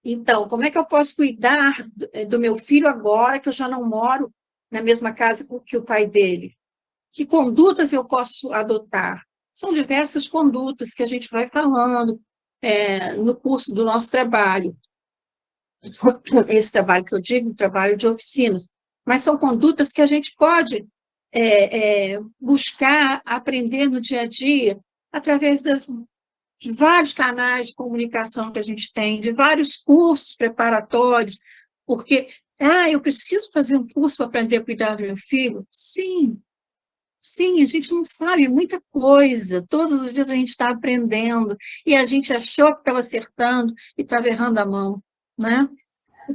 Então, como é que eu posso cuidar do meu filho agora que eu já não moro na mesma casa que o pai dele? Que condutas eu posso adotar? São diversas condutas que a gente vai falando no curso do nosso trabalho. Esse trabalho que eu digo, trabalho de oficinas. Mas são condutas que a gente pode buscar aprender no dia a dia através de vários canais de comunicação que a gente tem, de vários cursos preparatórios, porque, eu preciso fazer um curso para aprender a cuidar do meu filho? Sim, a gente não sabe muita coisa, todos os dias a gente está aprendendo, e a gente achou que estava acertando e estava errando a mão, né?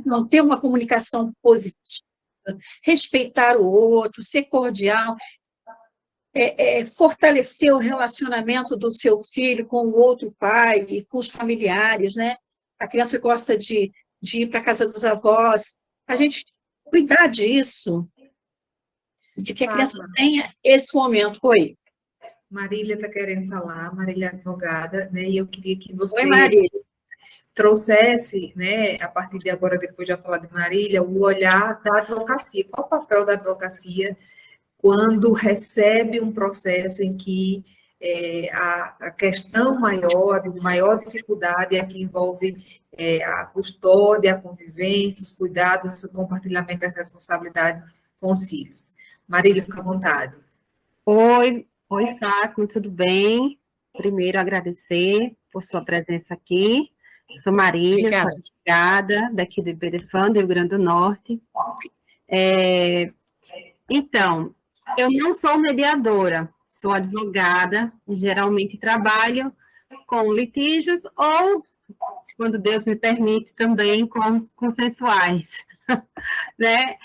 Não ter uma comunicação positiva, respeitar o outro, ser cordial, fortalecer o relacionamento do seu filho com o outro pai e com os familiares, né? A criança gosta de ir para a casa dos avós. A gente cuidar disso, de que a criança tenha esse momento. Oi. Marília está querendo falar, Marília é advogada, né? E eu queria que você Oi, Marília. trouxesse, né, a partir de agora, depois de eu falar de Marília, o olhar da advocacia. Qual o papel da advocacia quando recebe um processo em que a questão maior, de maior dificuldade é a que envolve a custódia, a convivência, os cuidados, o compartilhamento da responsabilidade com os filhos. Marília, fica à vontade. Oi, Fátima, tudo bem? Primeiro, agradecer por sua presença aqui, Sou Marília, sou Obrigada. advogada daqui do Iberefã, do Rio Grande do Norte. Então, eu não sou mediadora, sou advogada, geralmente trabalho com litígios ou, quando Deus me permite, também com consensuais, né?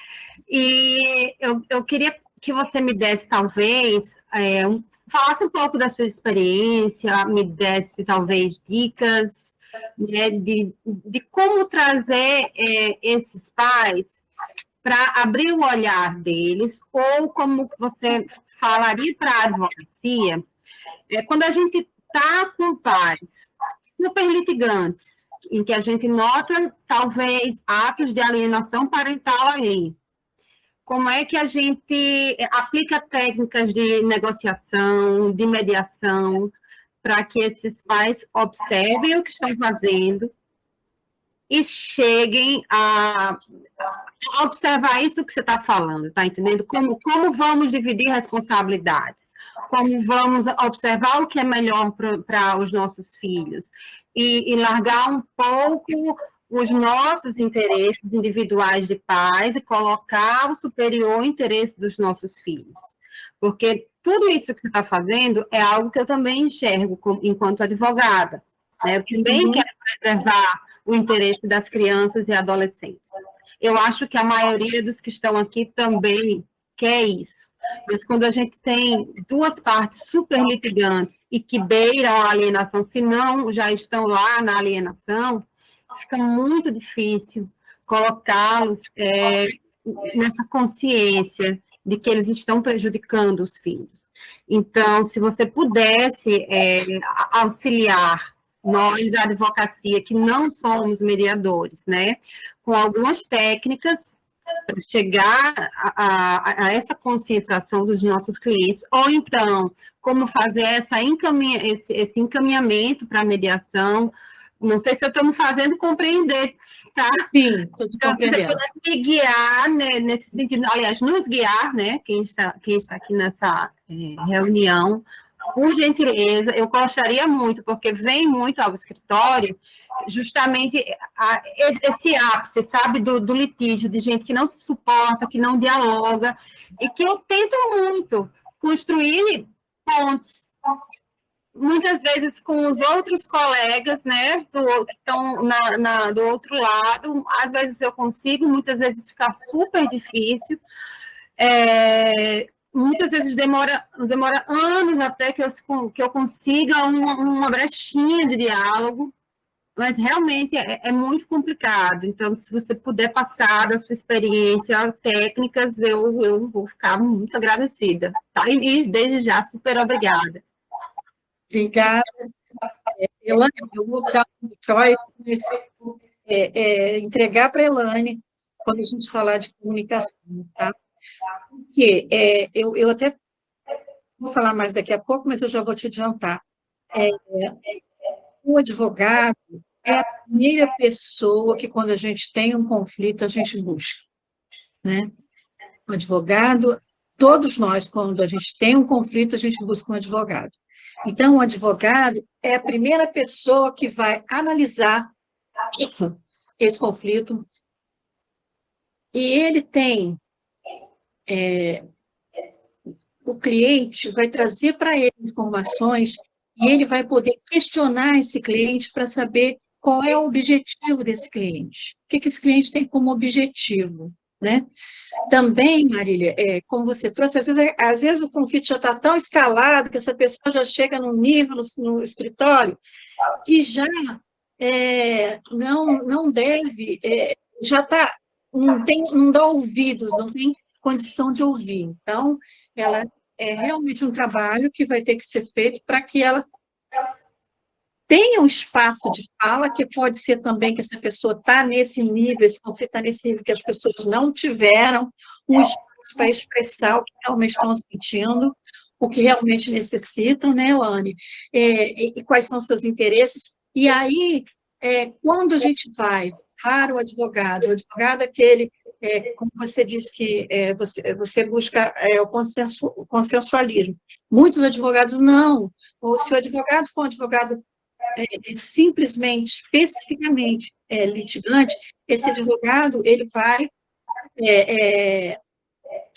E eu queria que você me desse, talvez, falasse um pouco da sua experiência, me desse, talvez, dicas, né, de como trazer esses pais para abrir o olhar deles, ou como você falaria para a advocacia, quando a gente está com pais super litigantes, em que a gente nota, talvez, atos de alienação parental ali. Como é que a gente aplica técnicas de negociação, de mediação, para que esses pais observem o que estão fazendo e cheguem a observar isso que você está falando, tá entendendo? Como vamos dividir responsabilidades, como vamos observar o que é melhor para os nossos filhos e largar um pouco os nossos interesses individuais de pais e colocar o superior interesse dos nossos filhos. Porque tudo isso que você está fazendo é algo que eu também enxergo enquanto advogada, né? Eu também quero preservar o interesse das crianças e adolescentes. Eu acho que a maioria dos que estão aqui também quer isso. Mas quando a gente tem duas partes super litigantes e que beiram a alienação, se não já estão lá na alienação, fica muito difícil colocá-los nessa consciência de que eles estão prejudicando os filhos. Então, se você pudesse auxiliar nós da advocacia, que não somos mediadores, né, com algumas técnicas para chegar a essa conscientização dos nossos clientes, ou então, como fazer esse encaminhamento para a mediação. Não sei se eu estou me fazendo compreender, tá? Sim, estou te Então, se você compreendendo. pudesse me guiar, né, nesse sentido, aliás, nos guiar, né, quem está aqui nessa reunião, por gentileza, eu gostaria muito, porque vem muito ao escritório justamente esse ápice, sabe, do litígio, de gente que não se suporta, que não dialoga, e que eu tento muito construir pontes, muitas vezes com os outros colegas, né, que estão do outro lado. Às vezes eu consigo, muitas vezes fica super difícil, muitas vezes demora anos até que eu consiga uma brechinha de diálogo, mas realmente é muito complicado. Então, se você puder passar da sua experiência, técnicas, eu vou ficar muito agradecida, tá? E desde já, super obrigada. Obrigada. Elane, eu vou dar um Troy, entregar para a Elane, quando a gente falar de comunicação, tá? Porque eu até vou falar mais daqui a pouco, mas eu já vou te adiantar. O advogado é a primeira pessoa que, quando a gente tem um conflito, a gente busca, né? O advogado, todos nós, quando a gente tem um conflito, a gente busca um advogado. Então, o advogado é a primeira pessoa que vai analisar esse conflito, e ele tem... o cliente vai trazer para ele informações e ele vai poder questionar esse cliente para saber qual é o objetivo desse cliente. O que esse cliente tem como objetivo, né? Também, Marília, como você trouxe, às vezes o conflito já está tão escalado que essa pessoa já chega num nível no escritório que já não deve, já está, não dá ouvidos, não tem condição de ouvir. Então, ela é realmente um trabalho que vai ter que ser feito para que ela tenha um espaço de fala, que pode ser também que essa pessoa está nesse nível, esse conflito está nesse nível, que as pessoas não tiveram um espaço para expressar o que realmente estão sentindo, o que realmente necessitam, né, Elane? E quais são os seus interesses. E aí, quando a gente vai para o advogado é aquele, como você disse, que você busca o consensualismo. Muitos advogados não. Ou se o advogado for um advogado simplesmente, especificamente litigante, esse advogado ele vai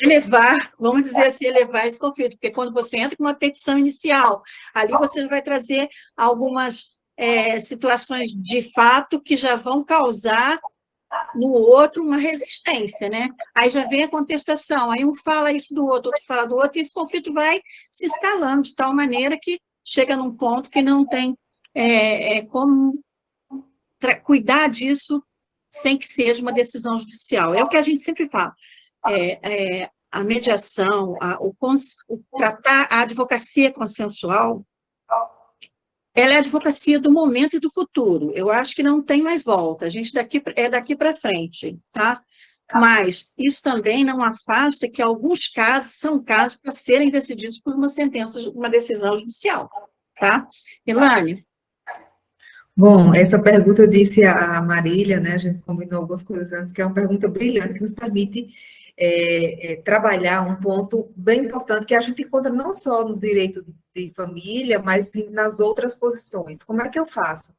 elevar, vamos dizer assim, elevar esse conflito, porque quando você entra com uma petição inicial, ali você vai trazer algumas situações de fato que já vão causar no outro uma resistência, né? Aí já vem a contestação, aí um fala isso do outro fala do outro, e esse conflito vai se escalando de tal maneira que chega num ponto que não tem como cuidar disso sem que seja uma decisão judicial. É o que a gente sempre fala. A mediação, tratar a advocacia consensual, ela é a advocacia do momento e do futuro. Eu acho que não tem mais volta. A gente daqui para frente, tá? Mas isso também não afasta que alguns casos são casos para serem decididos por uma sentença, uma decisão judicial, tá? Ilane? Bom, essa pergunta eu disse a Marília, né? A gente combinou algumas coisas antes, que é uma pergunta brilhante que nos permite trabalhar um ponto bem importante que a gente encontra não só no direito de família, mas nas outras posições. Como é que eu faço?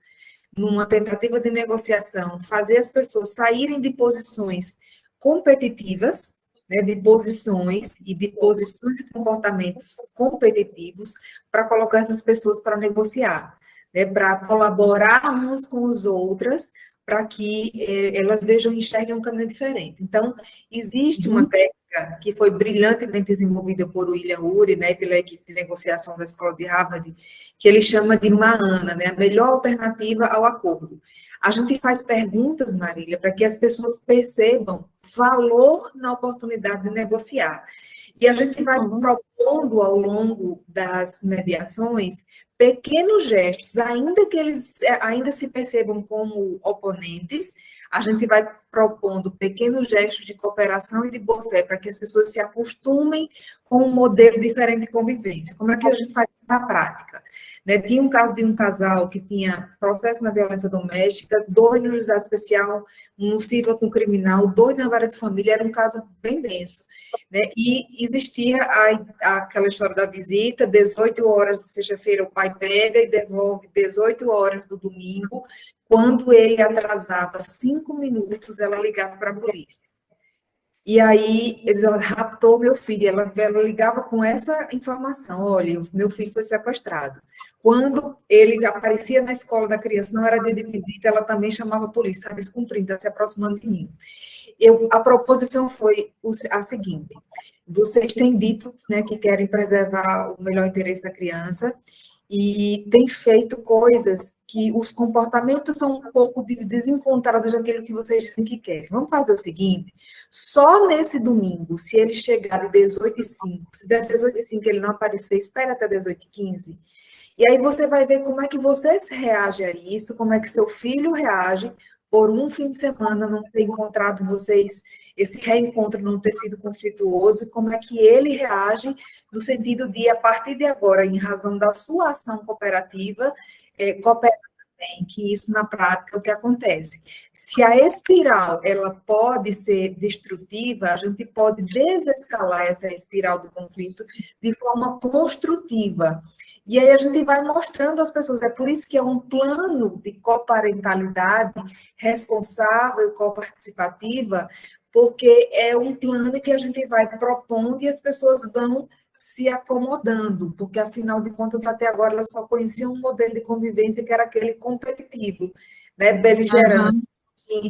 Numa tentativa de negociação, fazer as pessoas saírem de posições competitivas, né, de posições e comportamentos competitivos, para colocar essas pessoas para negociar, né, para colaborar umas com as outras, para que elas vejam e enxerguem um caminho diferente. Então, existe uma técnica que foi brilhantemente desenvolvida por William Ury, né, pela equipe de negociação da Escola de Harvard, que ele chama de Mahana, né, a melhor alternativa ao acordo. A gente faz perguntas, Marília, para que as pessoas percebam valor na oportunidade de negociar. E a gente vai propondo ao longo das mediações pequenos gestos, ainda que eles ainda se percebam como oponentes, a gente vai propondo pequenos gestos de cooperação e de boa-fé para que as pessoas se acostumem com um modelo diferente de convivência. Como é que a gente faz isso na prática? Né? Tinha um caso de um casal que tinha processo na violência doméstica, 2 no juizado especial, um no civil com criminal, 2 na vara de família, era um caso bem denso. Né? E existia aquela história da visita, 18 horas de sexta-feira o pai pega e devolve 18 horas do domingo. Quando ele atrasava 5 minutos, ela ligava para a polícia. E aí, eles raptou meu filho, ela ligava com essa informação, olha, meu filho foi sequestrado. Quando ele aparecia na escola da criança, não era dia de visita, ela também chamava a polícia, está descumprindo, está se aproximando de mim. A proposição foi a seguinte: vocês têm dito, né, que querem preservar o melhor interesse da criança e têm feito coisas que os comportamentos são um pouco desencontrados daquilo que vocês dizem que querem. Vamos fazer o seguinte: só nesse domingo, se ele chegar de 18h05, se der 18h05 ele não aparecer, espera até 18h15, e aí você vai ver como é que vocês reagem a isso, como é que seu filho reage por um fim de semana não ter encontrado vocês, esse reencontro não ter sido conflituoso, e como é que ele reage no sentido de, a partir de agora, em razão da sua ação cooperativa, cooperar também, que isso na prática é o que acontece. Se a espiral ela pode ser destrutiva, a gente pode desescalar essa espiral do conflito de forma construtiva. E aí a gente vai mostrando às pessoas, é por isso que é um plano de coparentalidade responsável, coparticipativa, porque é um plano que a gente vai propondo e as pessoas vão se acomodando, porque afinal de contas até agora elas só conheciam um modelo de convivência que era aquele competitivo, né, beligerante,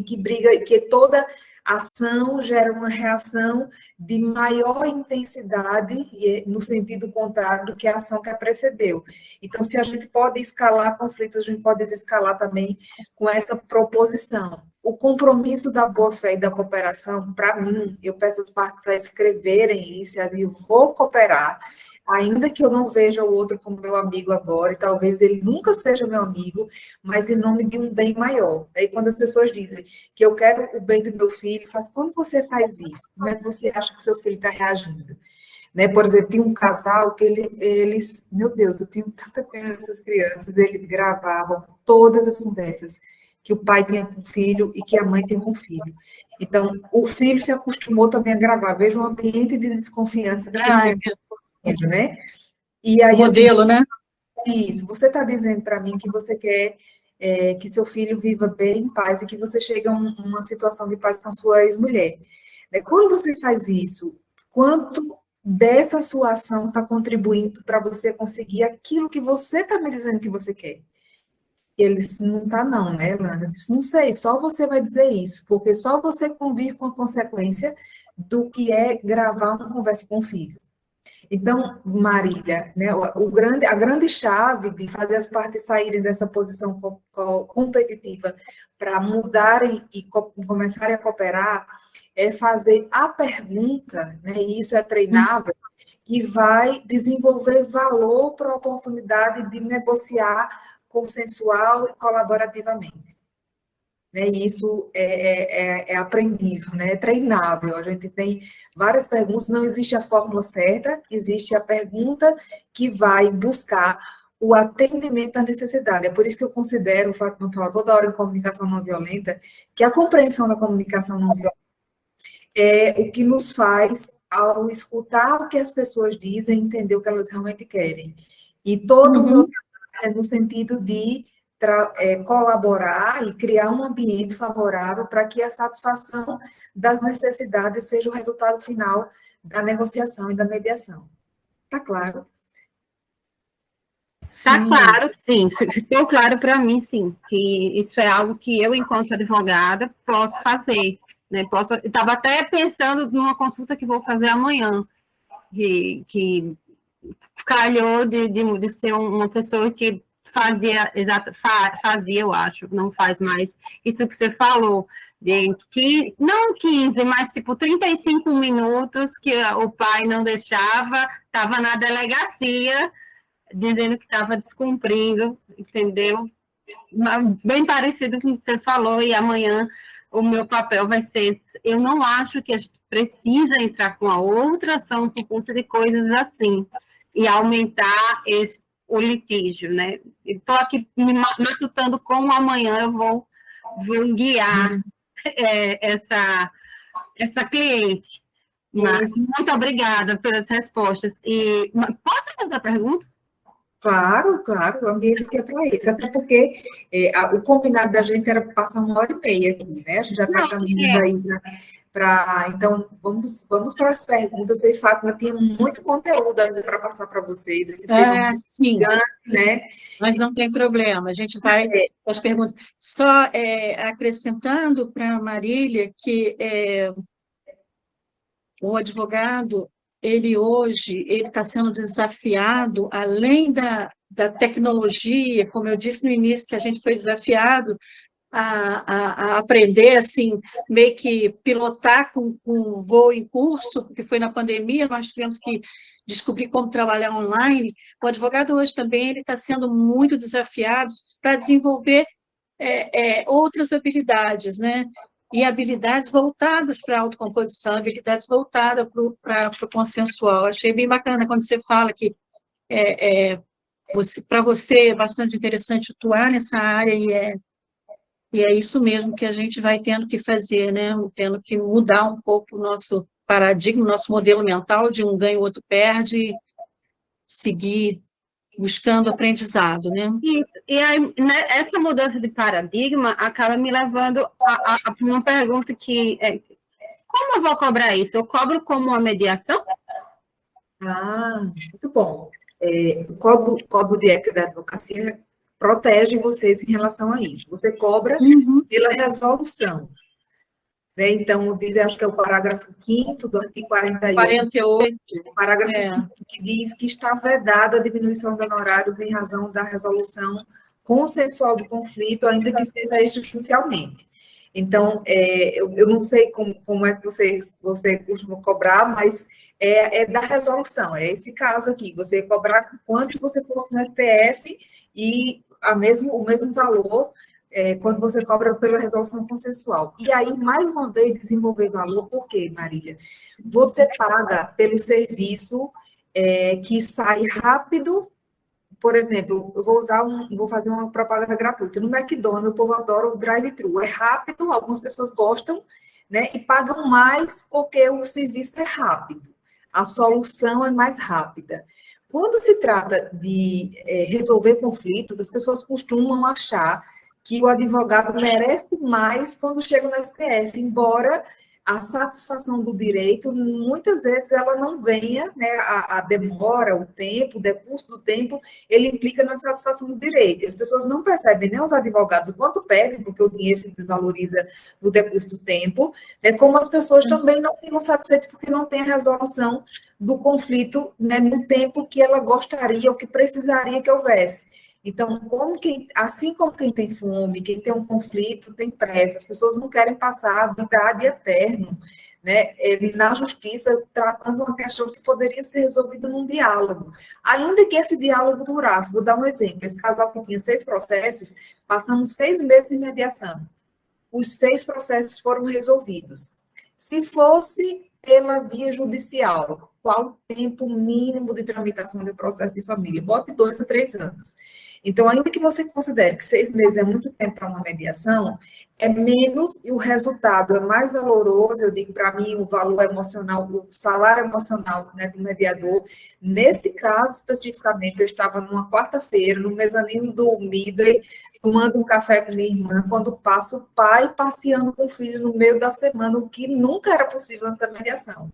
que briga, que toda ação gera uma reação de maior intensidade, no sentido contrário do que a ação que a precedeu. Então, se a gente pode escalar conflitos, a gente pode escalar também com essa proposição. O compromisso da boa-fé e da cooperação, para mim, eu peço às partes para escreverem isso, eu vou cooperar, ainda que eu não veja o outro como meu amigo agora, e talvez ele nunca seja meu amigo, mas em nome de um bem maior. Aí quando as pessoas dizem que eu quero o bem do meu filho, quando você faz isso, como é que você acha que seu filho está reagindo? Né? Por exemplo, tinha um casal que eles, meu Deus, eu tenho tanta pena dessas crianças, eles gravavam todas as conversas que o pai tinha com o filho e que a mãe tinha com o filho. Então, o filho se acostumou também a gravar. Veja um ambiente de desconfiança dessa criança, né? E aí, modelo, assim, né? Isso, você está dizendo para mim que você quer que seu filho viva bem em paz e que você chegue a uma situação de paz com a sua ex-mulher. Quando você faz isso, quanto dessa sua ação está contribuindo para você conseguir aquilo que você está me dizendo que você quer? E ele disse, não está não, né, Lana? Eu disse, não sei, só você vai dizer isso, porque só você convive com a consequência do que é gravar uma conversa com o filho. Então, Marília, né, a grande chave de fazer as partes saírem dessa posição competitiva para mudarem e começarem a cooperar é fazer a pergunta, né, e isso é treinável, que vai desenvolver valor para a oportunidade de negociar consensual e colaborativamente. Né? E isso é aprendível, né? É treinável. A gente tem várias perguntas, não existe a fórmula certa, existe a pergunta que vai buscar o atendimento à necessidade. É por isso que eu considero, o Fátima fala toda hora em comunicação não violenta, que a compreensão da comunicação não violenta é o que nos faz, ao escutar o que as pessoas dizem, entender o que elas realmente querem. E todo o meu trabalho é no sentido de colaborar e criar um ambiente favorável para que a satisfação das necessidades seja o resultado final da negociação e da mediação. Está claro? Está claro, sim. Ficou claro para mim, sim, que isso é algo que eu, enquanto advogada, posso fazer. Né? Estava até pensando numa consulta que vou fazer amanhã, que calhou de ser uma pessoa que fazia, eu acho, não faz mais, isso que você falou, não 15, mas tipo 35 minutos que o pai não deixava, estava na delegacia, dizendo que estava descumprindo, entendeu? Bem parecido com o que você falou, e amanhã o meu papel vai ser, eu não acho que a gente precisa entrar com a outra ação por conta de coisas assim, e aumentar o litígio, né? Estou aqui me matutando como amanhã eu vou guiar essa cliente. Mas, muito obrigada pelas respostas. Posso fazer outra pergunta? Claro, claro, o ambiente que é para isso. Até porque o combinado da gente era passar 1h30 aqui, né? A gente já está caminhando aí para. Então, vamos para as perguntas. Eu sei, Fátima, tinha muito conteúdo ainda para passar para vocês. Esse tema sim, gigante, né? Mas não tem problema, a gente vai com as perguntas. Só acrescentando para a Marília que o advogado, ele hoje, ele está sendo desafiado, além da tecnologia, como eu disse no início, que a gente foi desafiado a aprender, assim, meio que pilotar com voo em curso, porque foi na pandemia, nós tivemos que descobrir como trabalhar online. O advogado hoje também ele está sendo muito desafiado para desenvolver outras habilidades, né? E habilidades voltadas para a autocomposição, habilidades voltadas para o consensual. Achei bem bacana quando você fala que para você é bastante interessante atuar nessa área e é isso mesmo que a gente vai tendo que fazer, né? Tendo que mudar um pouco o nosso paradigma, o nosso modelo mental de um ganha, o outro perde, seguir buscando aprendizado, né? Isso. E aí, né, essa mudança de paradigma acaba me levando a uma pergunta que como eu vou cobrar isso? Eu cobro como uma mediação? Muito bom. O Código de Ética da Advocacia protege vocês em relação a isso. Você cobra pela resolução. Né? Então, acho que é o parágrafo 5º do artigo 48. Parágrafo 5º, que diz que está vedada a diminuição de honorários em razão da resolução consensual do conflito, ainda que seja extrajudicialmente. Então, eu não sei como é que você costuma cobrar, mas é da resolução, é esse caso aqui, você cobrar quanto se você fosse no STF e o mesmo valor quando você cobra pela resolução consensual. E aí, mais uma vez, desenvolver valor, por quê, Marília? Você paga pelo serviço que sai rápido. Por exemplo, eu vou fazer uma propaganda gratuita. No McDonald's, o povo adora o drive-thru. É rápido, algumas pessoas gostam, né? E pagam mais porque o serviço é rápido. A solução é mais rápida. Quando se trata de resolver conflitos, as pessoas costumam achar que o advogado merece mais quando chega no STF, embora a satisfação do direito, muitas vezes, ela não venha, né, a demora, o tempo, o decurso do tempo, ele implica na satisfação do direito. E as pessoas não percebem, nem os advogados, o quanto perdem, porque o dinheiro se desvaloriza no decurso do tempo, né, como as pessoas também não ficam satisfeitas porque não tem a resolução do conflito, né, no tempo que ela gostaria ou que precisaria que houvesse. Então, assim como quem tem fome, quem tem um conflito, tem pressa, as pessoas não querem passar a vida ad eterno, né, na justiça, tratando uma questão que poderia ser resolvida num diálogo. Ainda que esse diálogo durasse, vou dar um exemplo, esse casal que tinha 6 processos, passamos 6 meses em mediação. Os 6 processos foram resolvidos. Se fosse pela via judicial, qual o tempo mínimo de tramitação do processo de família? Bote 2 a 3 anos. Então, ainda que você considere que 6 meses é muito tempo para uma mediação, é menos e o resultado é mais valoroso. Eu digo, para mim, o valor emocional, o salário emocional, né, do mediador. Nesse caso, especificamente, eu estava numa quarta-feira, no mezanino do Midway, tomando um café com minha irmã, quando passa o pai passeando com o filho no meio da semana, o que nunca era possível antes da mediação.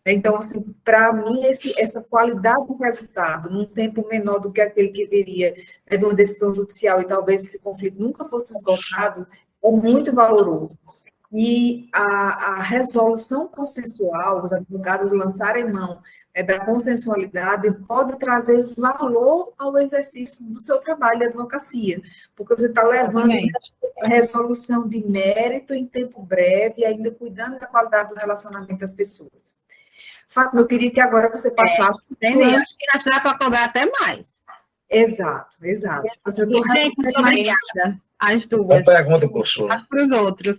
Então, assim, para mim, essa qualidade do resultado, num tempo menor do que aquele que viria de uma decisão judicial, e talvez esse conflito nunca fosse esgotado, é muito valoroso. E a resolução consensual, os advogados lançarem mão da consensualidade, pode trazer valor ao exercício do seu trabalho de advocacia, porque você está levando a resolução de mérito em tempo breve, ainda cuidando da qualidade do relacionamento das pessoas. Fátima, eu queria que agora você passasse... Entendi, acho que dá para cobrar até mais. Exato. Gente, muito obrigada. As duas. Uma pergunta, professora. Para os outros.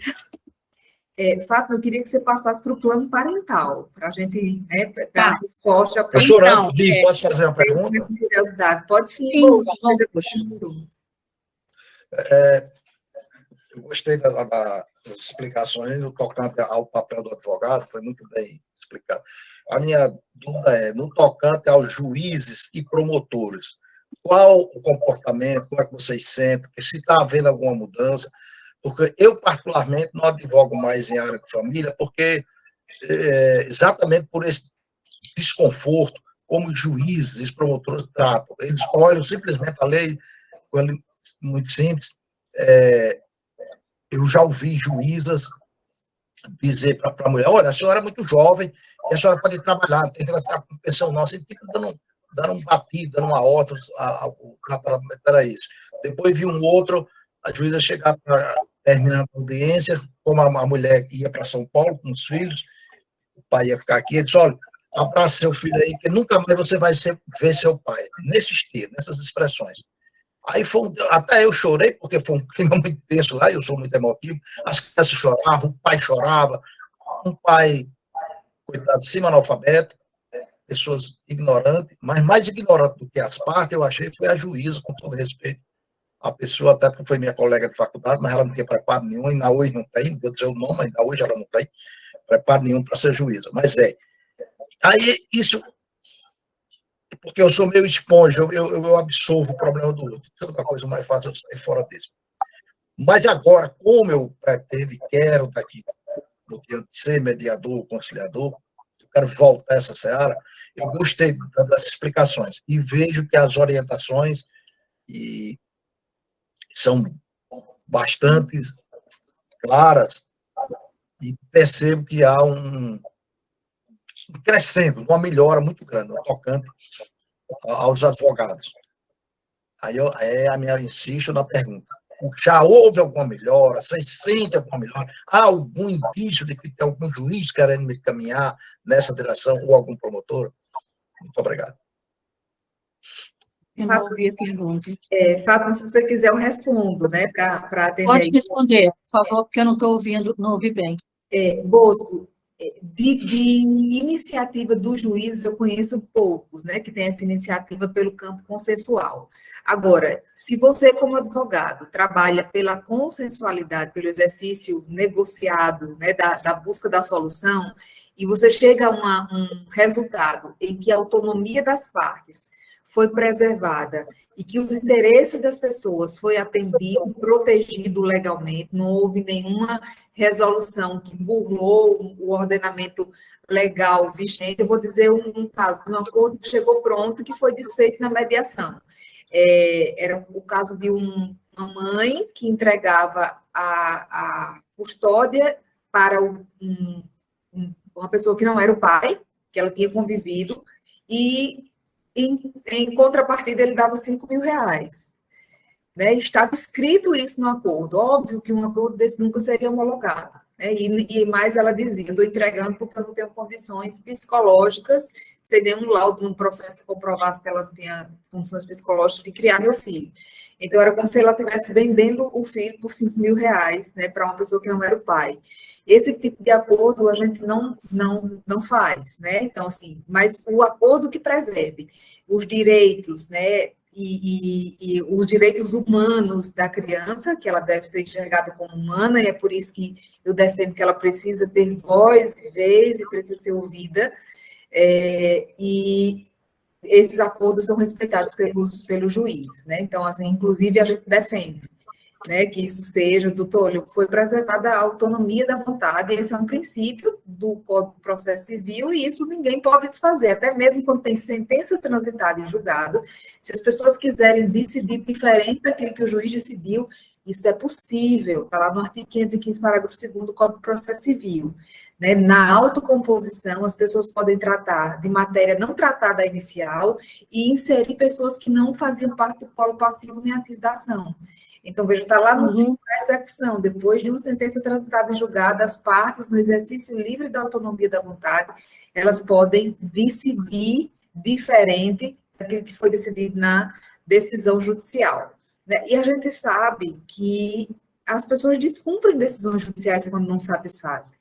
Fátima, eu queria que você passasse para o plano parental, para a gente, né, dar a resposta. Professora, antes de posso fazer uma pergunta? Curiosidade. Pode sim. Eu gostei das explicações no tocante ao papel do advogado, foi muito bem explicado. A minha dúvida é, no tocante aos juízes e promotores, qual o comportamento, como é que vocês sentem, se está havendo alguma mudança? Porque eu, particularmente, não advogo mais em área de família, porque exatamente por esse desconforto, como os juízes e promotores tratam. Eles olham simplesmente a lei, muito simples. Eu já ouvi juízas dizer para a mulher, olha, a senhora é muito jovem, e a senhora pode trabalhar, não tem que ficar com pensão nossa, e tipo, dando um batido, dando uma outra, o tratamento era isso. Depois vi um outro, a juíza chegar para terminar a audiência, como a mulher ia para São Paulo com os filhos, o pai ia ficar aqui, ele disse, olha, abraça seu filho aí, que nunca mais você vai ver seu pai, nesses termos, nessas expressões. Aí até eu chorei, porque foi um clima muito tenso lá, eu sou muito emotivo, as crianças choravam, o pai chorava, um pai, coitado, semi-analfabeto, pessoas ignorantes, mas mais ignorante do que as partes, eu achei, foi a juíza, com todo respeito. A pessoa, até porque foi minha colega de faculdade, mas ela não tinha preparo nenhum, ainda hoje não tem, vou dizer o nome, ainda hoje ela não tem preparo nenhum para ser juíza, mas Aí, isso, porque eu sou meio esponja, eu absorvo o problema do outro, se é uma coisa mais fácil, eu sair fora disso. Mas agora, como eu pretendo e quero daqui, no dia de ser mediador, conciliador, eu quero voltar a essa seara, eu gostei das explicações e vejo que as orientações são bastante claras e percebo que há crescendo, uma melhora muito grande no tocante aos advogados. Aí eu insisto na pergunta. Já houve alguma melhora? Vocês sentem alguma melhora? Há algum indício de que tem algum juiz querendo me caminhar nessa direção ou algum promotor? Muito obrigado. Eu não ouvi a pergunta. Fátima, se você quiser, eu respondo, né, para atender. Pode responder, por favor, porque eu não estou ouvindo, não ouvi bem. Bosco, de iniciativa dos juízes, eu conheço poucos, né, que tem essa iniciativa pelo campo consensual. Agora, se você, como advogado, trabalha pela consensualidade, pelo exercício negociado, né, da busca da solução, e você chega a um resultado em que a autonomia das partes foi preservada e que os interesses das pessoas foi atendido, protegido legalmente, não houve nenhuma resolução que burlou o ordenamento legal vigente. Eu vou dizer um caso, um acordo que chegou pronto que foi desfeito na mediação. Era o caso de uma mãe que entregava a custódia para uma pessoa que não era o pai, que ela tinha convivido, e em contrapartida ele dava 5 mil reais. Né? Estava escrito isso no acordo. Óbvio que um acordo desse nunca seria homologado. Né? E mais ela dizia, estou entregando porque eu não tenho condições psicológicas, sem nenhum laudo num processo que comprovasse que ela não tinha condições psicológicas de criar meu filho. Então, era como se ela estivesse vendendo o filho por 5 mil reais, né, para uma pessoa que não era o pai. Esse tipo de acordo a gente não faz, né? Então, assim, mas o acordo que preserve os direitos, né, e os direitos humanos da criança, que ela deve ser enxergada como humana, e é por isso que eu defendo que ela precisa ter voz e vez e precisa ser ouvida, e esses acordos são respeitados pelo juiz, né? Então, assim, inclusive, a gente defende, né, que isso seja, doutor, foi preservada a autonomia da vontade, esse é um princípio do Código de Processo Civil, e isso ninguém pode desfazer, até mesmo quando tem sentença transitada em julgado, se as pessoas quiserem decidir diferente daquilo que o juiz decidiu, isso é possível, está lá no artigo 515, parágrafo 2º do Código de Processo Civil. Né? Na autocomposição, as pessoas podem tratar de matéria não tratada inicial e inserir pessoas que não faziam parte do polo passivo nem ativo da ação. Então, veja, está lá no tipo da execução, depois de uma sentença transitada em julgado, as partes, no exercício livre da autonomia da vontade, elas podem decidir diferente daquilo que foi decidido na decisão judicial. Né? E a gente sabe que as pessoas descumprem decisões judiciais quando não satisfazem.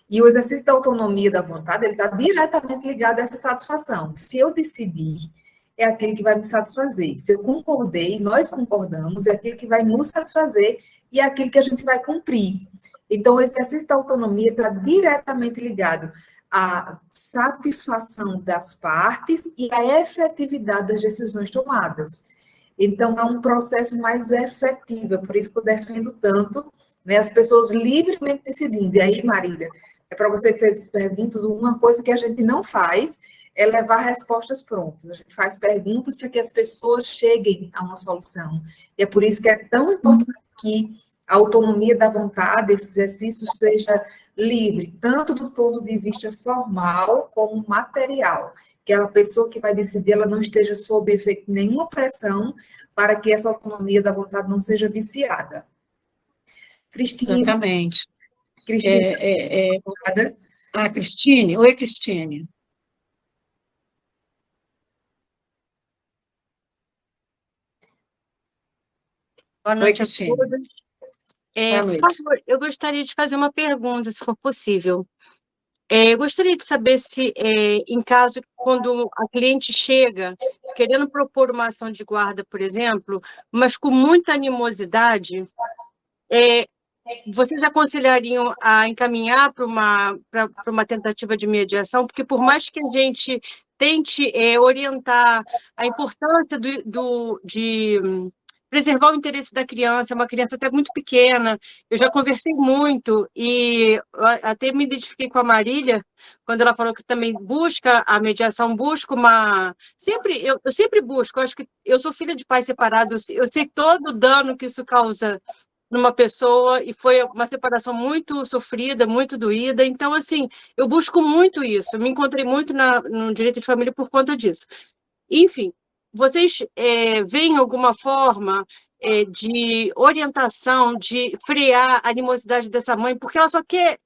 E o exercício da autonomia da vontade, ele está diretamente ligado a essa satisfação. Se eu decidir, é aquele que vai me satisfazer. Se eu concordei, nós concordamos, é aquele que vai nos satisfazer e é aquele que a gente vai cumprir. Então, o exercício da autonomia está diretamente ligado à satisfação das partes e à efetividade das decisões tomadas. Então, é um processo mais efetivo, é por isso que eu defendo tanto, né, as pessoas livremente decidindo. E aí, Marília, é para você que fez essas perguntas, uma coisa que a gente não faz é levar respostas prontas. A gente faz perguntas para que as pessoas cheguem a uma solução. E é por isso que é tão importante que a autonomia da vontade, esse exercício seja livre, tanto do ponto de vista formal como material. Que a pessoa que vai decidir, ela não esteja sob efeito de nenhuma pressão para que essa autonomia da vontade não seja viciada. Cristine. Exatamente. Cristine. Cristine. Oi, Cristine. Boa noite a todos. Por favor, eu gostaria de fazer uma pergunta, se for possível. Eu gostaria de saber se, em caso, quando a cliente chega querendo propor uma ação de guarda, por exemplo, mas com muita animosidade, vocês aconselhariam a encaminhar para uma tentativa de mediação? Porque por mais que a gente tente orientar a importância de preservar o interesse da criança, é uma criança até muito pequena, eu já conversei muito, e até me identifiquei com a Marília, quando ela falou que também busca a mediação, busca uma... Eu sempre busco, eu acho que eu sou filha de pais separados, eu sei todo o dano que isso causa numa pessoa, e foi uma separação muito sofrida, muito doída, então, assim, eu busco muito isso, eu me encontrei muito no direito de família por conta disso. Enfim, vocês veem alguma forma de orientação, de frear a animosidade dessa mãe, porque ela só quer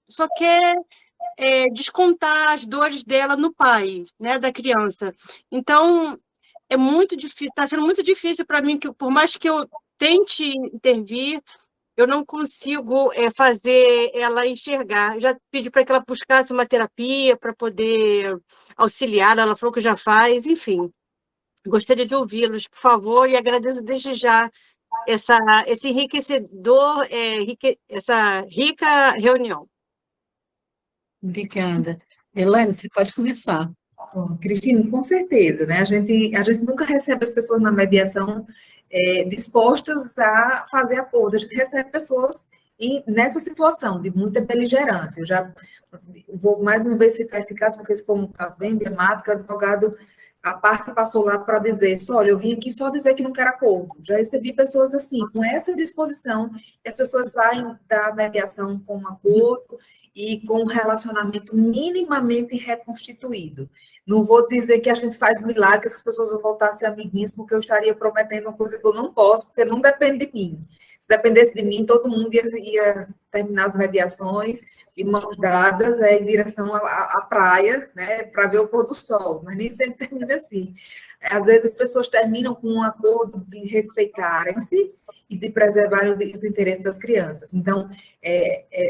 descontar as dores dela no pai, né, da criança. Então, é muito difícil, está sendo muito difícil para mim, que por mais que eu tente intervir, eu não consigo fazer ela enxergar. Eu já pedi para que ela buscasse uma terapia para poder auxiliar, ela falou que já faz, enfim. Gostaria de ouvi-los, por favor, e agradeço desde já esse enriquecedor, essa rica reunião. Obrigada. Elaine, você pode começar. Bom, Cristina, com certeza, né? A gente nunca recebe as pessoas na mediação dispostas a fazer acordo. A gente recebe pessoas nessa situação de muita beligerância. Eu já vou mais uma vez citar esse caso, porque esse foi um caso bem emblemático. O advogado, a parte passou lá para dizer, olha, eu vim aqui só dizer que não quero acordo. Já recebi pessoas assim, com essa disposição, e as pessoas saem da mediação com um acordo e com um relacionamento minimamente reconstituído. Não vou dizer que a gente faz milagre, que as pessoas vão voltar a ser amiguinhas, porque eu estaria prometendo uma coisa que eu não posso, porque não depende de mim. Se dependesse de mim, todo mundo ia terminar as mediações de mãos dadas em direção à praia, né, para ver o pôr do sol, mas nem sempre termina assim. Às vezes as pessoas terminam com um acordo de respeitarem-se e de preservar os interesses das crianças. Então,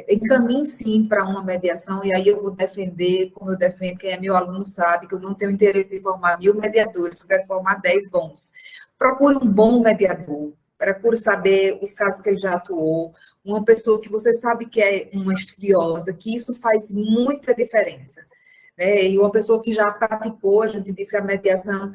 encaminhe sim para uma mediação, e aí eu vou defender, como eu defendo, quem é meu aluno sabe, que eu não tenho interesse de formar 1000 mediadores, eu quero formar 10 bons. Procure um bom mediador, procure saber os casos que ele já atuou, uma pessoa que você sabe que é uma estudiosa, que isso faz muita diferença. E uma pessoa que já praticou, a gente diz que a mediação,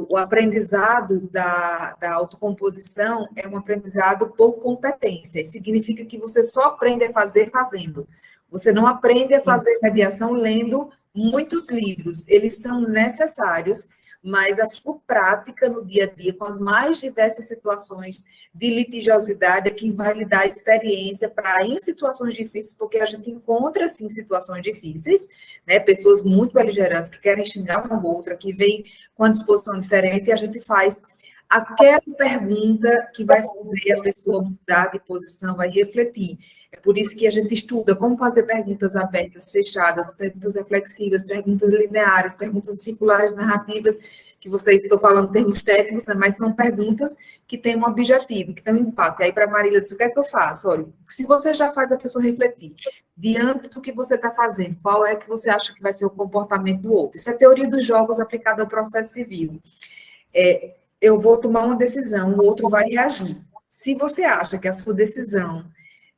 o aprendizado da autocomposição é um aprendizado por competência, significa que você só aprende a fazer fazendo. Você não aprende a fazer mediação lendo muitos livros, eles são necessários, mas a sua prática no dia a dia, com as mais diversas situações de litigiosidade, é que vai lhe dar experiência para, em situações difíceis, porque a gente encontra, sim, situações difíceis, né, pessoas muito beligerantes que querem xingar uma ou outra, que vêm com uma disposição diferente, e a gente faz aquela pergunta que vai fazer a pessoa mudar de posição, vai refletir. É por isso que a gente estuda como fazer perguntas abertas, fechadas, perguntas reflexivas, perguntas lineares, perguntas circulares, narrativas, que vocês estão falando termos técnicos, né, mas são perguntas que têm um objetivo, que têm um impacto. E aí, para a Marília, diz, o que é que eu faço? Olha, se você já faz a pessoa refletir, diante do que você está fazendo, qual é que você acha que vai ser o comportamento do outro? Isso é teoria dos jogos aplicada ao processo civil. Eu vou tomar uma decisão, o outro vai reagir. Se você acha que a sua decisão,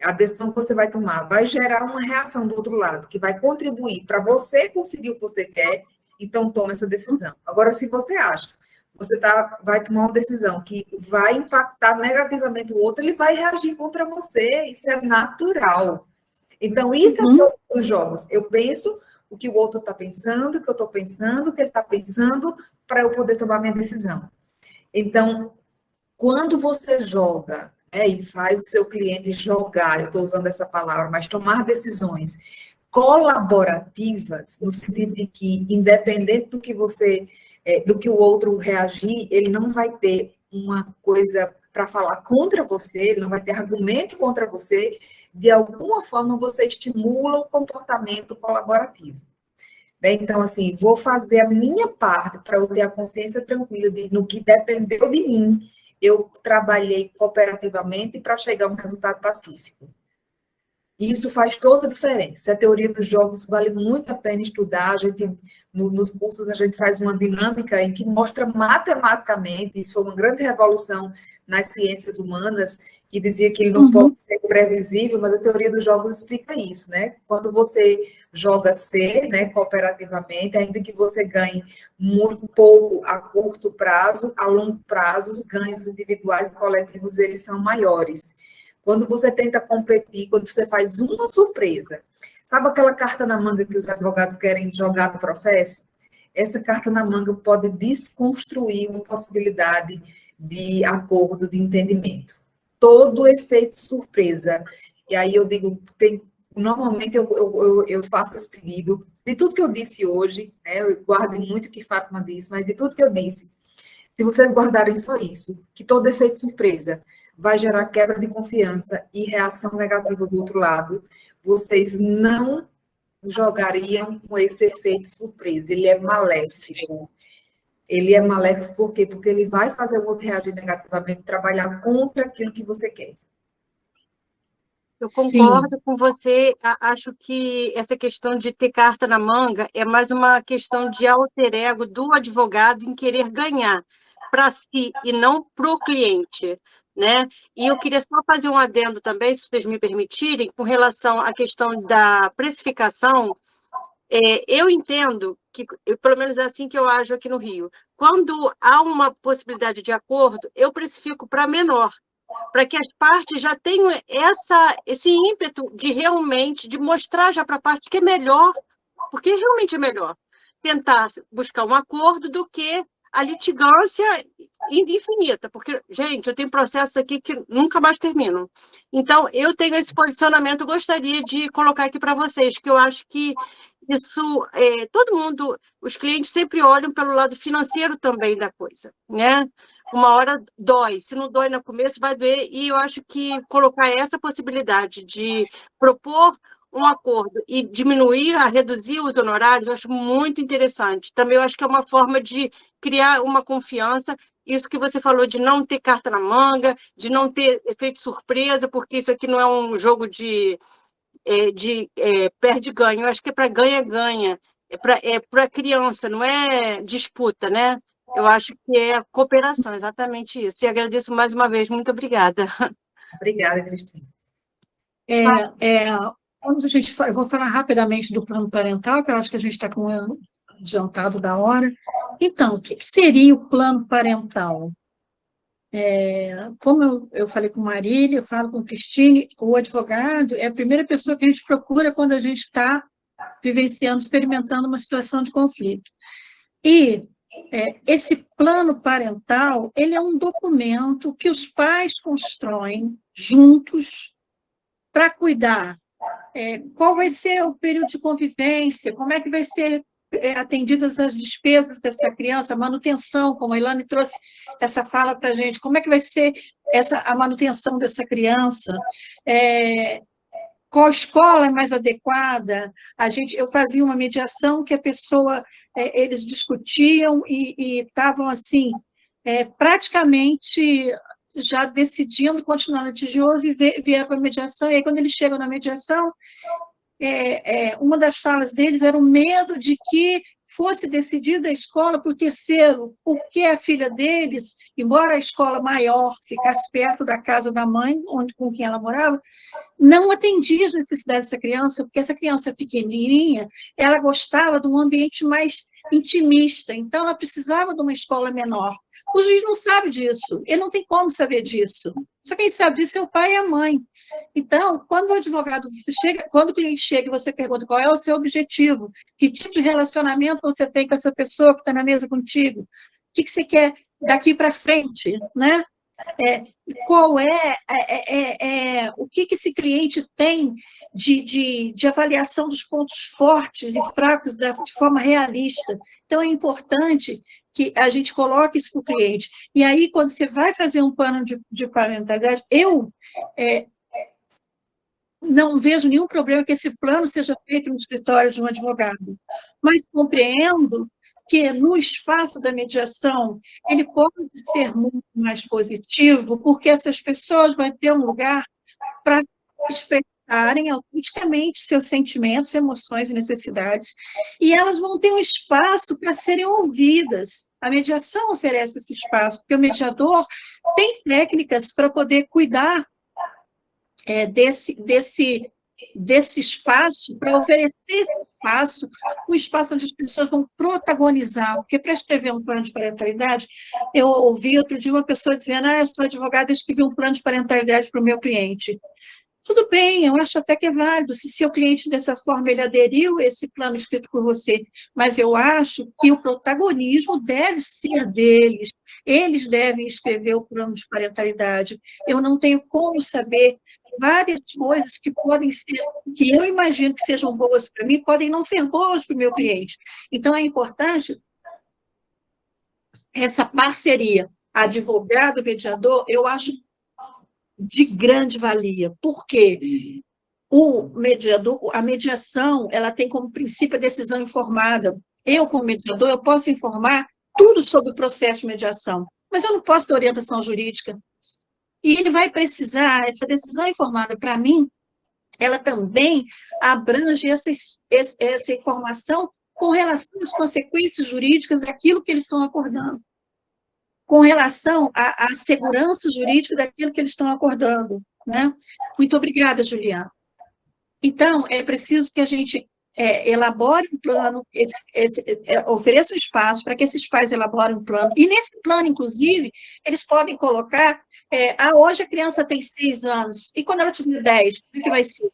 a decisão que você vai tomar, vai gerar uma reação do outro lado, que vai contribuir para você conseguir o que você quer, então toma essa decisão. Agora, se você acha que você vai tomar uma decisão que vai impactar negativamente o outro, ele vai reagir contra você, isso é natural. Então, isso é os jogos. Eu penso o que o outro está pensando, o que eu estou pensando, o que ele está pensando, para eu poder tomar minha decisão. Então, quando você joga, e faz o seu cliente jogar, eu estou usando essa palavra, mas tomar decisões colaborativas, no sentido de que, independente do que do que o outro reagir, ele não vai ter uma coisa para falar contra você, ele não vai ter argumento contra você, de alguma forma você estimula o comportamento colaborativo. Então, assim, vou fazer a minha parte para eu ter a consciência tranquila de, no que dependeu de mim, eu trabalhei cooperativamente para chegar a um resultado pacífico. Isso faz toda a diferença. A teoria dos jogos vale muito a pena estudar. A gente, nos cursos, a gente faz uma dinâmica em que mostra matematicamente, isso foi uma grande revolução nas ciências humanas, que dizia que ele não pode ser previsível, mas a teoria dos jogos explica isso, né? Quando você joga C, né, cooperativamente, ainda que você ganhe muito pouco a curto prazo, a longo prazo, os ganhos individuais e coletivos, eles são maiores. Quando você tenta competir, quando você faz uma surpresa, sabe aquela carta na manga que os advogados querem jogar no processo? Essa carta na manga pode desconstruir uma possibilidade de acordo, de entendimento. Todo efeito surpresa. E aí eu digo, normalmente eu faço esse pedido, de tudo que eu disse hoje, né, eu guardo muito o que Fátima disse, mas de tudo que eu disse, se vocês guardarem só isso, que todo efeito surpresa vai gerar quebra de confiança e reação negativa do outro lado, vocês não jogariam com esse efeito surpresa, ele é maléfico. Ele é maléfico por quê? Porque ele vai fazer o outro reagir negativamente, trabalhar contra aquilo que você quer. Eu Sim. concordo com você. Acho que essa questão de ter carta na manga é mais uma questão de alter ego do advogado em querer ganhar para si e não para o cliente, né? E eu queria só fazer um adendo também, se vocês me permitirem, com relação à questão da precificação. Eu entendo que, pelo menos é assim que eu ajo aqui no Rio, quando há uma possibilidade de acordo, eu precifico para menor, para que as partes já tenham esse ímpeto de realmente, de mostrar já para a parte que é melhor, porque realmente é melhor tentar buscar um acordo do que a litigância infinita, porque, gente, eu tenho processos aqui que nunca mais terminam. Então, eu tenho esse posicionamento, gostaria de colocar aqui para vocês, que eu acho que isso, todo mundo, os clientes sempre olham pelo lado financeiro também da coisa, né? Uma hora dói, se não dói no começo, vai doer, e eu acho que colocar essa possibilidade de propor um acordo e reduzir os honorários, eu acho muito interessante. Também eu acho que é uma forma de criar uma confiança, isso que você falou de não ter carta na manga, de não ter efeito surpresa, porque isso aqui não é um jogo de perde-ganha, eu acho que é para ganha-ganha, é para criança, não é disputa, né? Eu acho que é cooperação, exatamente isso. E agradeço mais uma vez, muito obrigada. Obrigada, Cristina. Quando eu vou falar rapidamente do plano parental, que eu acho que a gente está com um adiantado da hora. Então, o que seria o plano parental? Como eu falei com Marília, eu falo com Cristine, o advogado é a primeira pessoa que a gente procura quando a gente está vivenciando, experimentando uma situação de conflito. E esse plano parental, ele é um documento que os pais constroem juntos para cuidar. Qual vai ser o período de convivência, como é que vai ser atendidas as despesas dessa criança, a manutenção, como a Ilane trouxe essa fala para a gente, como é que vai ser a manutenção dessa criança, qual escola é mais adequada. Eu fazia uma mediação que a pessoa, eles discutiam e estavam assim, praticamente já decidindo continuar litigioso e vieram para a mediação, e aí quando eles chegam na mediação, uma das falas deles era o medo de que fosse decidida a escola por terceiro, porque a filha deles, embora a escola maior ficasse perto da casa da mãe, com quem ela morava, não atendia as necessidades dessa criança, porque essa criança pequenininha, ela gostava de um ambiente mais intimista, então ela precisava de uma escola menor. O juiz não sabe disso, ele não tem como saber disso. Só quem sabe disso é o pai e a mãe. Então, quando o advogado chega, quando o cliente chega e você pergunta qual é o seu objetivo, que tipo de relacionamento você tem com essa pessoa que está na mesa contigo, o que você quer daqui para frente, né? Qual o que esse cliente tem de avaliação dos pontos fortes e fracos de forma realista. Então, é importante que a gente coloque isso para o cliente. E aí, quando você vai fazer um plano de parentalidade, eu não vejo nenhum problema que esse plano seja feito no escritório de um advogado, mas compreendo que no espaço da mediação ele pode ser muito mais positivo, porque essas pessoas vão ter um lugar para expressarem autenticamente seus sentimentos, emoções e necessidades, e elas vão ter um espaço para serem ouvidas. A mediação oferece esse espaço, porque o mediador tem técnicas para poder cuidar desse espaço, para oferecer esse espaço, um espaço onde as pessoas vão protagonizar, porque para escrever um plano de parentalidade, eu ouvi outro dia uma pessoa dizendo, eu sou advogada, eu escrevi um plano de parentalidade para o meu cliente. Tudo bem, eu acho até que é válido, se seu cliente, dessa forma, ele aderiu a esse plano escrito por você, mas eu acho que o protagonismo deve ser deles, eles devem escrever o plano de parentalidade. Eu não tenho como saber várias coisas que podem ser, que eu imagino que sejam boas para mim, podem não ser boas para o meu cliente. Então, é importante essa parceria advogado-mediador, eu acho de grande valia. Por quê? A mediação, ela tem como princípio a decisão informada. Eu, como mediador, eu posso informar tudo sobre o processo de mediação, mas eu não posso dar orientação jurídica. E ele vai precisar, essa decisão informada para mim, ela também abrange essa informação com relação às consequências jurídicas daquilo que eles estão acordando, com relação à segurança jurídica daquilo que eles estão acordando, né? Muito obrigada, Juliana. Então, é preciso que a gente elabore um plano, ofereça um espaço para que esses pais elaborem um plano, e nesse plano, inclusive, eles podem colocar, hoje a criança tem 6 anos, e quando ela tiver 10, como é que vai ser?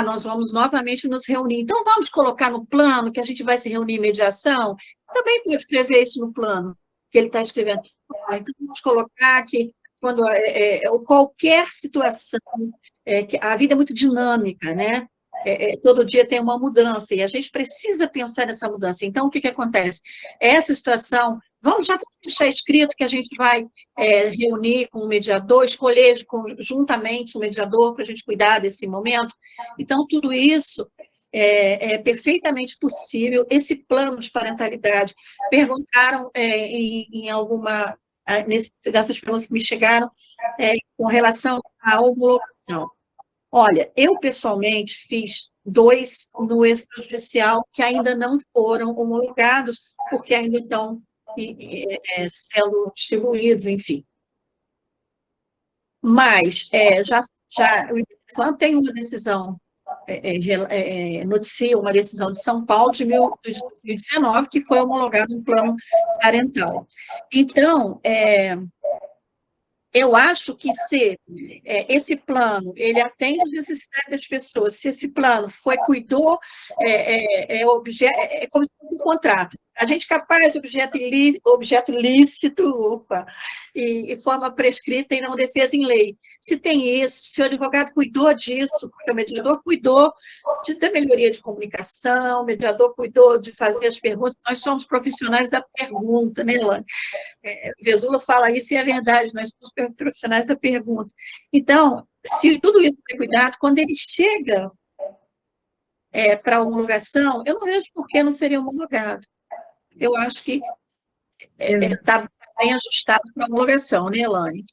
Nós vamos novamente nos reunir. Então, vamos colocar no plano que a gente vai se reunir em mediação? Também pode escrever isso no plano que ele está escrevendo. Então, vamos colocar que quando qualquer situação, que a vida é muito dinâmica, né? Todo dia tem uma mudança, e a gente precisa pensar nessa mudança. Então, o que acontece? Essa situação, vamos deixar escrito que a gente vai reunir com o mediador, escolher juntamente o mediador para a gente cuidar desse momento. Então, tudo isso é perfeitamente possível. Esse plano de parentalidade, perguntaram em alguma, dessas perguntas que me chegaram, com relação à homologação. Olha, eu pessoalmente fiz 2 no extrajudicial que ainda não foram homologados, porque ainda estão sendo distribuídos, enfim. Mas o IBFAM tem uma decisão, noticia uma decisão de São Paulo de 2019, que foi homologado um plano parental. Então, eu acho que se esse plano ele atende às necessidades das pessoas, se esse plano cuidou, é como se fosse um contrato. A gente capaz objeto lícito, e forma prescrita e não defesa em lei. Se tem isso, se o advogado cuidou disso, porque o mediador cuidou da melhoria de comunicação, o mediador cuidou de fazer as perguntas, nós somos profissionais da pergunta, né, Elane? Vesula fala isso e é verdade, nós somos profissionais da pergunta. Então, se tudo isso foi cuidado, quando ele chega para a homologação, eu não vejo por que não seria homologado. Eu acho que está bem ajustado para a homologação, né, Elane?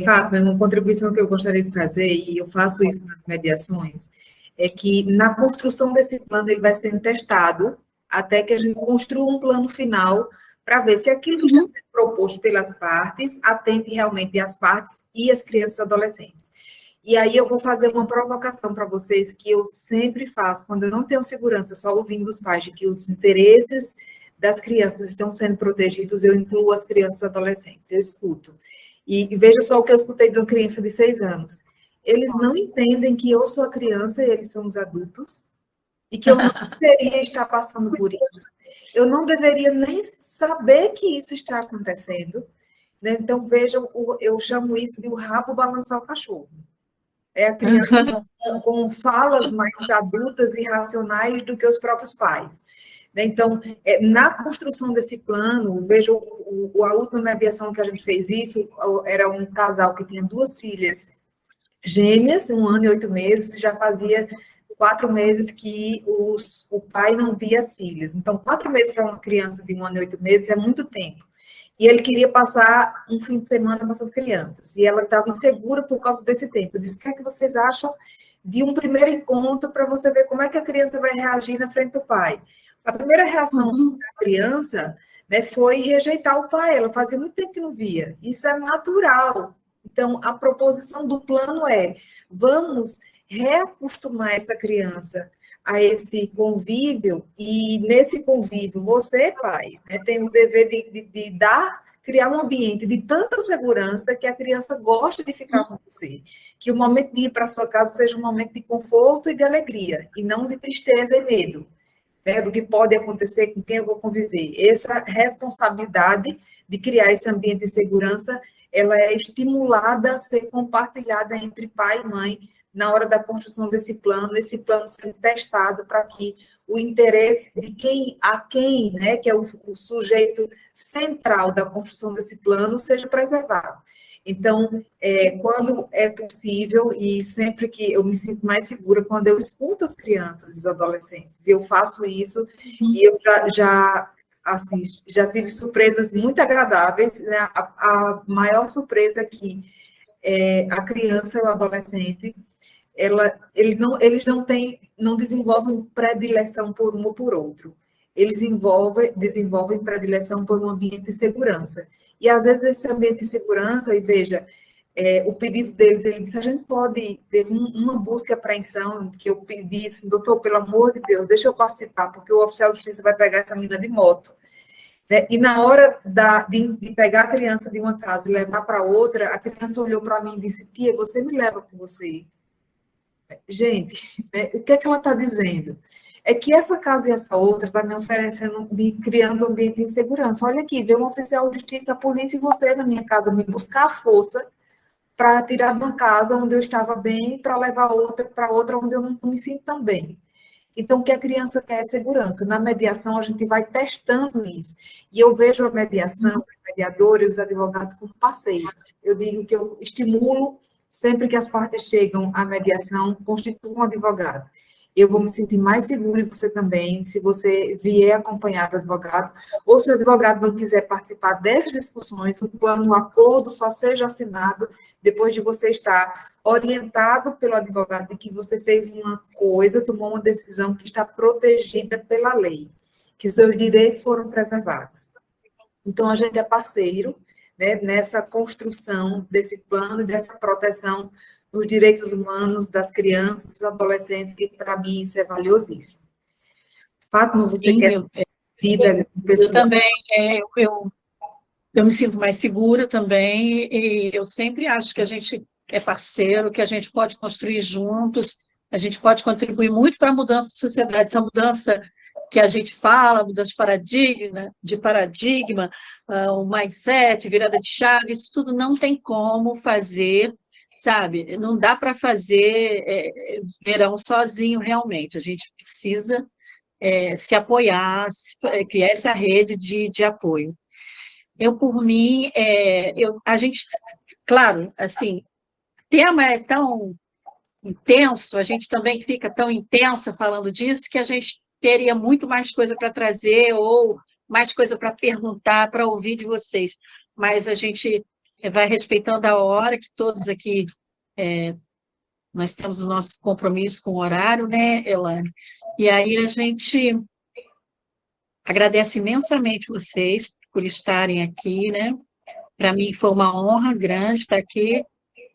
Fátima, uma contribuição que eu gostaria de fazer, e eu faço isso nas mediações, é que na construção desse plano ele vai sendo testado até que a gente construa um plano final para ver se aquilo que está sendo proposto pelas partes atende realmente as partes e as crianças e adolescentes. E aí eu vou fazer uma provocação para vocês que eu sempre faço, quando eu não tenho segurança, só ouvindo os pais de que os interesses das crianças estão sendo protegidos, eu incluo as crianças e adolescentes, eu escuto. E veja só o que eu escutei de uma criança de 6 anos. Eles não entendem que eu sou a criança e eles são os adultos, e que eu não deveria estar passando por isso. Eu não deveria nem saber que isso está acontecendo, né? Então, vejam, eu chamo isso de o rabo balançar o cachorro. É a criança com falas mais adultas e racionais do que os próprios pais. Então, na construção desse plano, vejo a última mediação que a gente fez isso, era um casal que tinha 2 filhas gêmeas, 1 ano e 8 meses, já fazia 4 meses que o pai não via as filhas. Então, 4 meses para uma criança de 1 ano e 8 meses é muito tempo. E ele queria passar um fim de semana com essas crianças. E ela estava insegura por causa desse tempo. Eu disse, o que é que vocês acham de um primeiro encontro para você ver como é que a criança vai reagir na frente do pai? A primeira reação da criança, né, foi rejeitar o pai. Ela fazia muito tempo que não via. Isso é natural. Então, a proposição do plano é, vamos reacostumar essa criança a esse convívio, e nesse convívio, você, pai, né, tem o dever de criar um ambiente de tanta segurança que a criança goste de ficar com você. Que o momento de ir para a sua casa seja um momento de conforto e de alegria, e não de tristeza e medo, né, do que pode acontecer com quem eu vou conviver. Essa responsabilidade de criar esse ambiente de segurança, ela é estimulada a ser compartilhada entre pai e mãe na hora da construção desse plano, esse plano sendo testado para que o interesse de quem, né, que é o sujeito central da construção desse plano, seja preservado. Então, quando é possível, e sempre que eu me sinto mais segura, quando eu escuto as crianças e os adolescentes, e eu faço isso, e eu já tive surpresas muito agradáveis, né? A maior surpresa aqui é a criança e o adolescente eles não desenvolvem predileção por um ou por outro. Eles desenvolvem predileção por um ambiente de segurança. E, às vezes, esse ambiente de segurança, e veja, o pedido deles, ele disse, a gente teve uma busca e apreensão, que eu pedi, assim, doutor, pelo amor de Deus, deixa eu participar, porque o oficial de justiça vai pegar essa menina de moto. Né? E na hora de pegar a criança de uma casa e levar para outra, a criança olhou para mim e disse, tia, você me leva com você. Gente, né, o que é que ela está dizendo? É que essa casa e essa outra está me oferecendo, me criando um ambiente de insegurança. Olha aqui, veio um oficial de justiça, a polícia e você na minha casa me buscar a força para tirar de uma casa onde eu estava bem, para levar outra para outra onde eu não me sinto tão bem. Então, o que a criança quer é segurança. Na mediação, a gente vai testando isso. E eu vejo a mediação, os mediadores, os advogados como parceiros. Eu digo que eu estimulo, sempre que as partes chegam à mediação, constituam um advogado. Eu vou me sentir mais segura, e você também, se você vier acompanhado do advogado, ou se o advogado não quiser participar dessas discussões, o plano, o acordo só seja assinado depois de você estar orientado pelo advogado de que você fez uma coisa, tomou uma decisão que está protegida pela lei, que seus direitos foram preservados. Então, a gente é parceiro, né, nessa construção desse plano e dessa proteção dos direitos humanos das crianças, dos adolescentes, que para mim isso é valiosíssimo. Fátima, você Sim, quer vida pessoal? Eu também, eu me sinto mais segura também, e eu sempre acho que a gente é parceiro, que a gente pode construir juntos, a gente pode contribuir muito para a mudança da sociedade, essa mudança que a gente fala, mudança de paradigma, o mindset, virada de chave, isso tudo não tem como fazer, sabe? Não dá para fazer verão sozinho, realmente. A gente precisa se apoiar, criar essa rede de apoio. Eu, por mim, a gente, claro, assim, o tema é tão intenso, a gente também fica tão intensa falando disso, que a gente teria muito mais coisa para trazer, ou mais coisa para perguntar, para ouvir de vocês. Mas a gente vai respeitando a hora, que todos aqui, nós temos o nosso compromisso com o horário, né, Elane? E aí a gente agradece imensamente vocês por estarem aqui, né? Para mim foi uma honra grande estar aqui.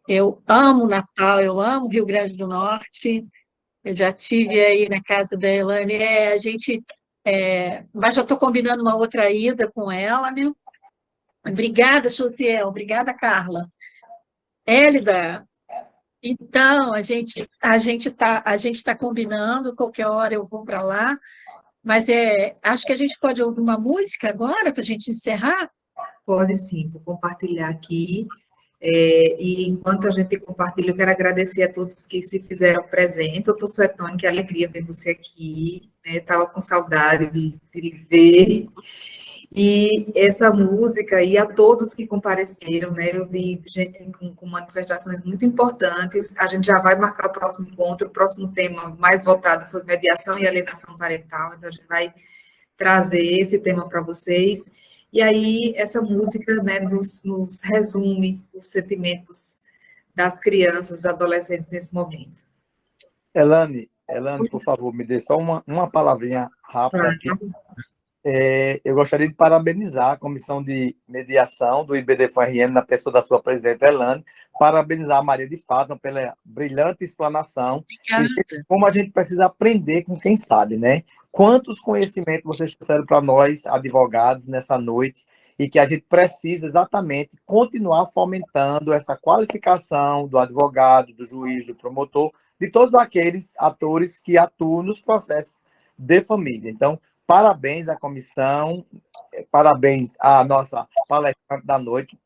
Eu amo Natal, eu amo Rio Grande do Norte. Eu já estive aí na casa da Elane. Mas já estou combinando uma outra ida com ela, né? Obrigada, Josiel. Obrigada, Carla. Hélida, então, a gente tá combinando, qualquer hora eu vou para lá, mas acho que a gente pode ouvir uma música agora para a gente encerrar? Pode sim, vou compartilhar aqui. E enquanto a gente compartilha, eu quero agradecer a todos que se fizeram presente. Doutor Suetônio, que alegria ver você aqui, estava com saudade de lhe ver. E essa música, e a todos que compareceram, né? Eu vi gente com manifestações muito importantes. A gente já vai marcar o próximo encontro, o próximo tema mais voltado foi mediação e alienação parental, então a gente vai trazer esse tema para vocês. E aí, essa música, né, nos resume os sentimentos das crianças, dos adolescentes nesse momento. Elane, por favor, me dê só uma palavrinha rápida aqui. Eu gostaria de parabenizar a Comissão de Mediação do IBDFAN-RN, na pessoa da sua presidenta Elane, parabenizar a Maria de Fátima pela brilhante explanação. E como a gente precisa aprender com quem sabe, né? Quantos conhecimentos vocês trouxeram para nós, advogados, nessa noite, e que a gente precisa exatamente continuar fomentando essa qualificação do advogado, do juiz, do promotor, de todos aqueles atores que atuam nos processos de família. Então, parabéns à comissão, parabéns à nossa palestrante da noite,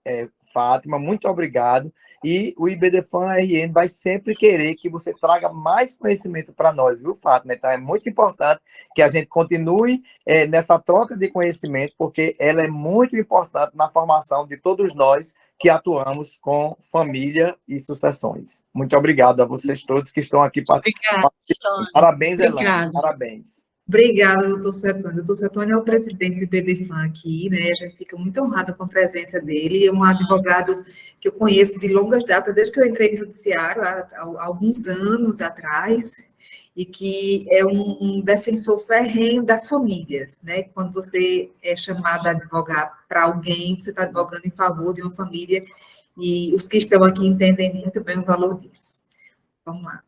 Fátima, muito obrigado. E o IBDFAN-RN vai sempre querer que você traga mais conhecimento para nós, viu, Fátima? Então, é muito importante que a gente continue nessa troca de conhecimento, porque ela é muito importante na formação de todos nós que atuamos com família e sucessões. Muito obrigado a vocês todos que estão aqui. Obrigada, Parabéns, Elane. Parabéns. Obrigada, doutor Suetônio. Doutor Suetônio é o presidente do IBDFAN aqui, né? A gente fica muito honrada com a presença dele. É um advogado que eu conheço de longas datas, desde que eu entrei no judiciário, há alguns anos atrás, e que é um defensor ferrenho das famílias, né? Quando você é chamado a advogar para alguém, você está advogando em favor de uma família, e os que estão aqui entendem muito bem o valor disso. Vamos lá.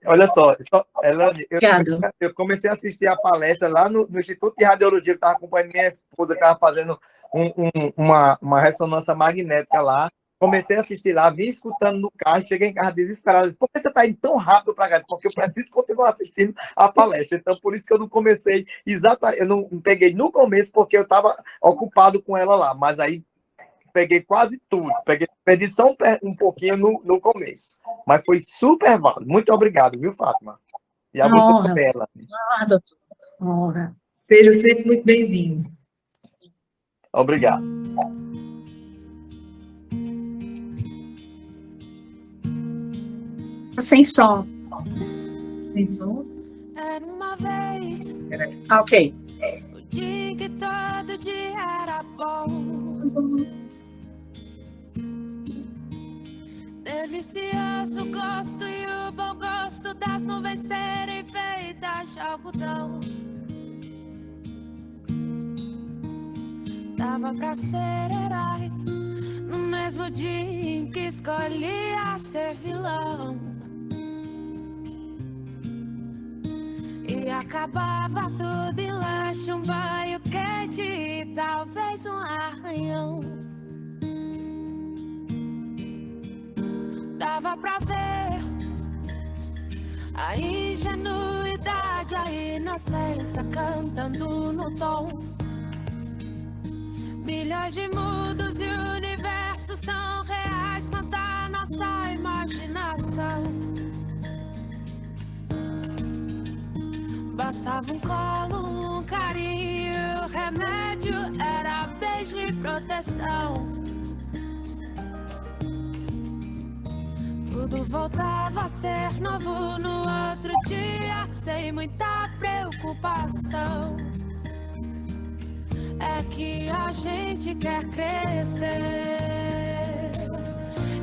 Olha só, Elane, Obrigada. eu comecei a assistir a palestra lá no Instituto de Radiologia, que estava acompanhando minha esposa, que estava fazendo uma ressonância magnética lá. Comecei a assistir lá, vim escutando no carro, cheguei em casa desesperado. Por que você está indo tão rápido para casa? Porque eu preciso continuar assistindo a palestra. Então, por isso que eu não comecei exatamente, eu não peguei no começo, porque eu estava ocupado com ela lá. Mas aí peguei quase tudo. Perdi só um pouquinho no começo. Mas foi super válido. Muito obrigado, viu, Fátima? E a você Honra. também, Elane. Ah, doutor. Honra. Seja sempre muito bem-vindo. Obrigado. Sem som. Sem som? Era uma vez Ah, ok. o dia que todo dia era bom. Delicioso gosto e o bom gosto das nuvens serem feitas de algodão. Dava pra ser herói no mesmo dia em que escolhia ser vilão. E acabava tudo em lanche, um banho quente e talvez um arranhão. Dava pra ver a ingenuidade, a inocência cantando no tom. Milhões de mundos e universos tão reais quanto a nossa imaginação. Bastava um colo, um carinho, o remédio era beijo e proteção. Tudo voltava a ser novo no outro dia, sem muita preocupação. É que a gente quer crescer,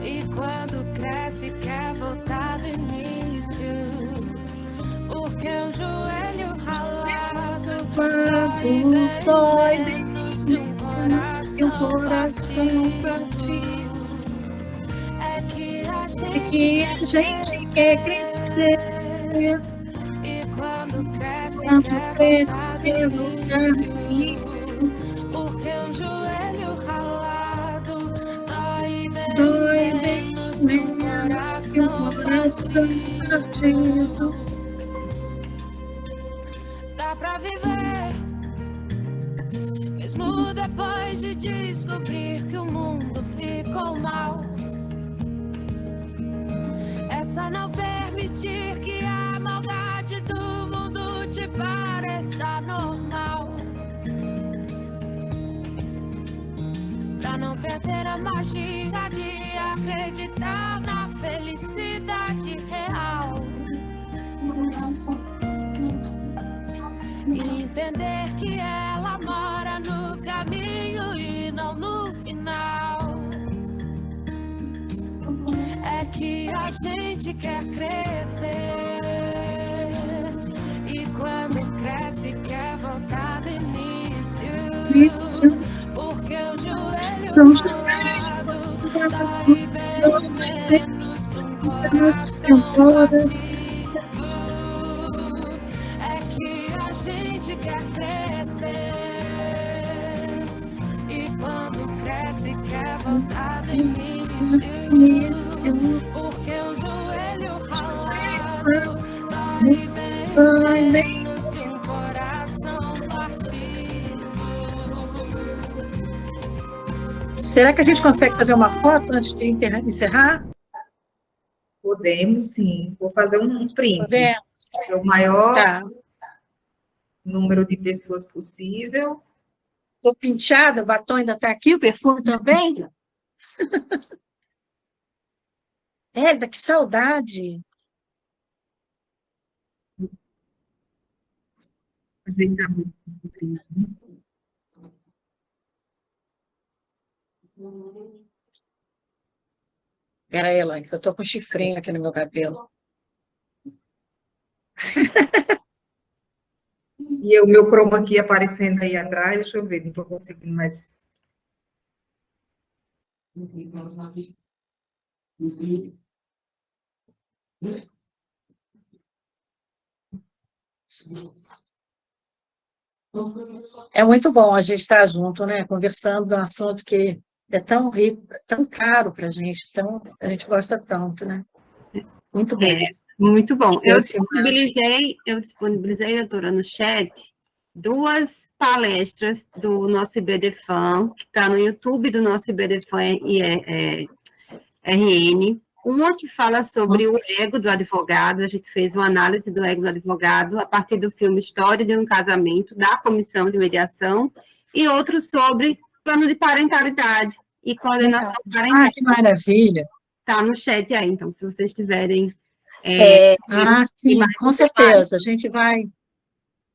e quando cresce quer voltar do início. Porque o joelho ralado dói menos que um coração partido. É que a gente quer crescer, e quando cresce quer voltar do início. Porque o joelho ralado dói menos que um coração partido. Dá pra viver, mesmo depois de descobrir que o mundo ficou mal. É só não permitir que a maldade do mundo te pareça normal. Pra não perder a magia de acreditar na felicidade real. E entender que ela mora no caminho e não no final. É que a gente quer crescer, e quando cresce quer voltar do início. Porque o joelho ralado dói menos que um coração. A gente quer crescer, e quando cresce quer voltar do início. Porque o joelho ralado dói menos que um coração partido. Será que a gente consegue fazer uma foto antes de encerrar? Podemos, sim. Vou fazer um print. Podemos? É o maior Tá. número de pessoas possível. Estou pintada, o batom ainda está aqui, o perfume também. Hélida, que saudade. Pera aí, Elaine, que eu tô com chifrinho aqui no meu cabelo. E o meu chroma aqui aparecendo aí atrás, deixa eu ver, não estou conseguindo mais. É muito bom a gente estar junto, né? Conversando de um assunto que é tão rico, tão caro para a gente, a gente gosta tanto, né? Muito bom. Muito bom. Eu Esse- disponibilizei, doutora, no chat, 2 palestras do nosso IBDFAN, que está no YouTube do nosso IBDFAN RN. Uma que fala sobre o ego do advogado, a gente fez uma análise do ego do advogado a partir do filme História de um Casamento, da Comissão de Mediação, e outro sobre plano de parentalidade e coordenação parental. Ah, que maravilha! Está no chat aí, então, se vocês tiverem... Sim, com certeza. A gente vai...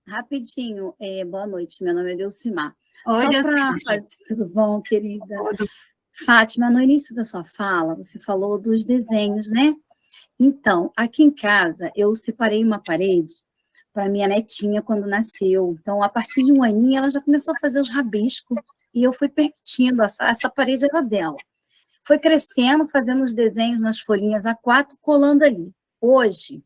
Rapidinho, boa noite, meu nome é Delcimar. Oi, Só Delcimar. para tudo bom, querida? Fátima, no início da sua fala, você falou dos desenhos, né? Então, aqui em casa, eu separei uma parede para minha netinha quando nasceu. Então, a partir de um aninho, ela já começou a fazer os rabiscos e eu fui permitindo, essa parede era dela. Foi crescendo, fazendo os desenhos nas folhinhas A4, colando ali. Hoje,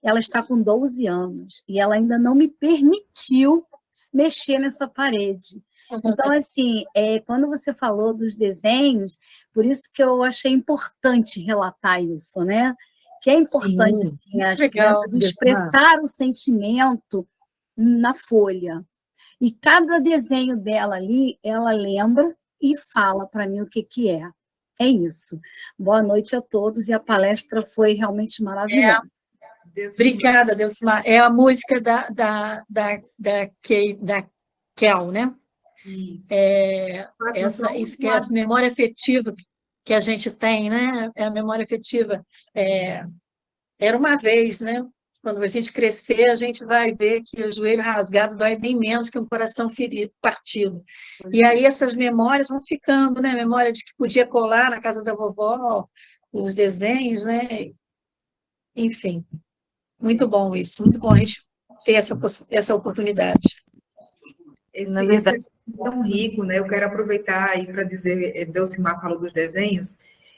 ela está com 12 anos e ela ainda não me permitiu mexer nessa parede. Então, assim, quando você falou dos desenhos, por isso que eu achei importante relatar isso, né? Que é importante, sim, as crianças expressar o sentimento na folha. E cada desenho dela ali, ela lembra e fala para mim o que é. É isso. Boa noite a todos, e a palestra foi realmente maravilhosa. Obrigada, Delcimar. É a música da Kel, né? Isso. Isso que é essa memória afetiva que a gente tem, né? É a memória afetiva. Era uma vez, né? Quando a gente crescer, a gente vai ver que o joelho rasgado dói bem menos que um coração ferido, partido. E aí essas memórias vão ficando, né? Memória de que podia colar na casa da vovó, os desenhos, né? Enfim, muito bom isso. Muito bom a gente ter essa oportunidade. Esse é tão rico, né? Eu quero aproveitar aí para dizer, Delcimar falou dos desenhos,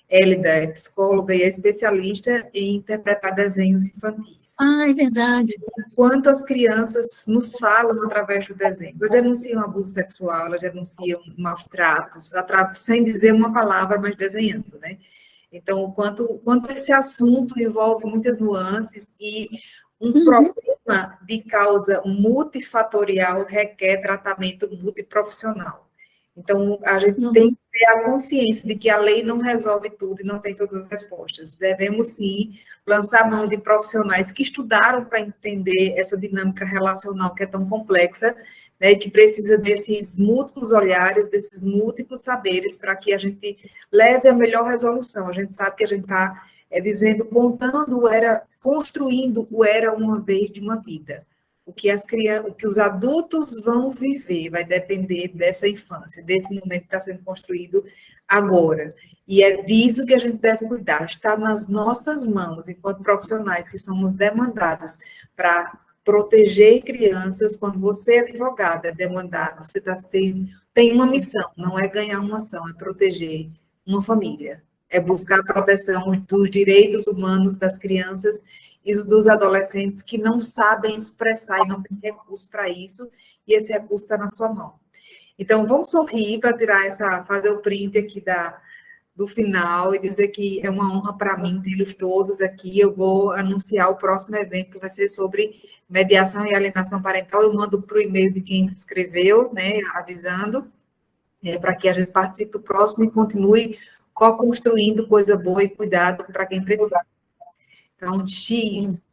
Hélida é psicóloga e é especialista em interpretar desenhos infantis. É verdade. Enquanto as crianças nos falam através do desenho, elas denunciam abuso sexual, elas denunciam maus tratos, sem dizer uma palavra, mas desenhando, né? Então, o quanto esse assunto envolve muitas nuances e um problema de causa multifatorial requer tratamento multiprofissional. Então, a gente tem que ter a consciência de que a lei não resolve tudo e não tem todas as respostas. Devemos, sim, lançar mão de profissionais que estudaram para entender essa dinâmica relacional que é tão complexa, né, e que precisa desses múltiplos olhares, desses múltiplos saberes, para que a gente leve a melhor resolução. A gente sabe que a gente está construindo o era uma vez de uma vida. O que os adultos vão viver vai depender dessa infância, desse momento que está sendo construído agora. E é disso que a gente deve cuidar. Está nas nossas mãos, enquanto profissionais que somos demandados para proteger crianças. Quando você é advogada, é demandado, você tem uma missão, não é ganhar uma ação, é proteger uma família. É buscar a proteção dos direitos humanos das crianças e dos adolescentes que não sabem expressar e não têm recurso para isso, e esse recurso está na sua mão. Então, vamos sorrir para fazer o print aqui do final e dizer que é uma honra para mim tê-los todos aqui. Eu vou anunciar o próximo evento, que vai ser sobre mediação e alienação parental. Eu mando para o e-mail de quem se inscreveu, né, avisando, para que a gente participe do próximo e continue co-construindo coisa boa e cuidado para quem precisa. Então, X.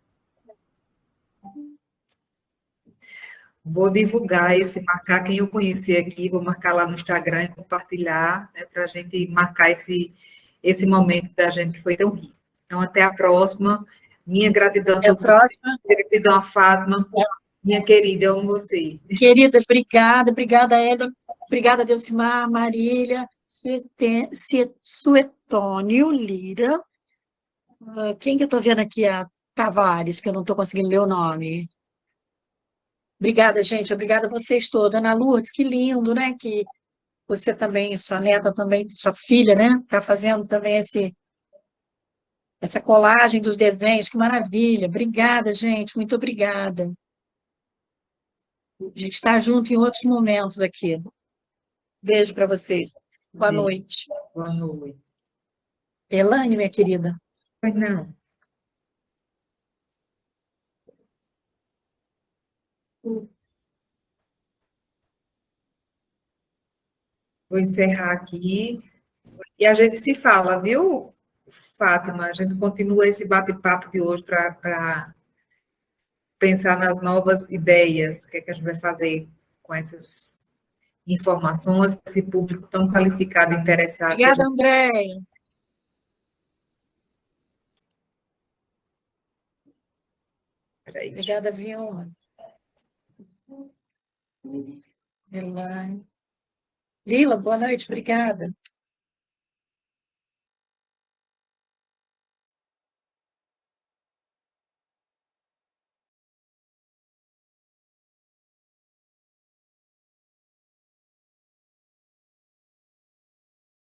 Vou divulgar marcar quem eu conhecer aqui, vou marcar lá no Instagram e compartilhar, né, para a gente marcar esse momento da gente que foi tão rico. Então, até a próxima. Minha gratidão a todos. Gratidão a Fátima. Minha querida, eu amo você. Querida, obrigada, Eda, obrigada, Delcimar, Marília, Suetônio Lira. Quem que eu estou vendo aqui? A Tavares, que eu não estou conseguindo ler o nome. Obrigada, gente, obrigada a vocês todos. Ana Lourdes, que lindo, né? Que você também, sua neta também, sua filha, né? Está fazendo também essa colagem dos desenhos, que maravilha. Obrigada, gente, muito obrigada. A gente está junto em outros momentos aqui. Beijo para vocês. Boa Beijo. noite. Boa noite. Elane, minha querida. Pois não. Vou encerrar aqui. E a gente se fala, viu, Fátima? A gente continua esse bate-papo de hoje para pensar nas novas ideias, o que é que a gente vai fazer com essas informações, esse público tão qualificado e interessado. Obrigada, Andréia. Peraí. Obrigada, Vilma. Elane. Lila, boa noite, obrigada.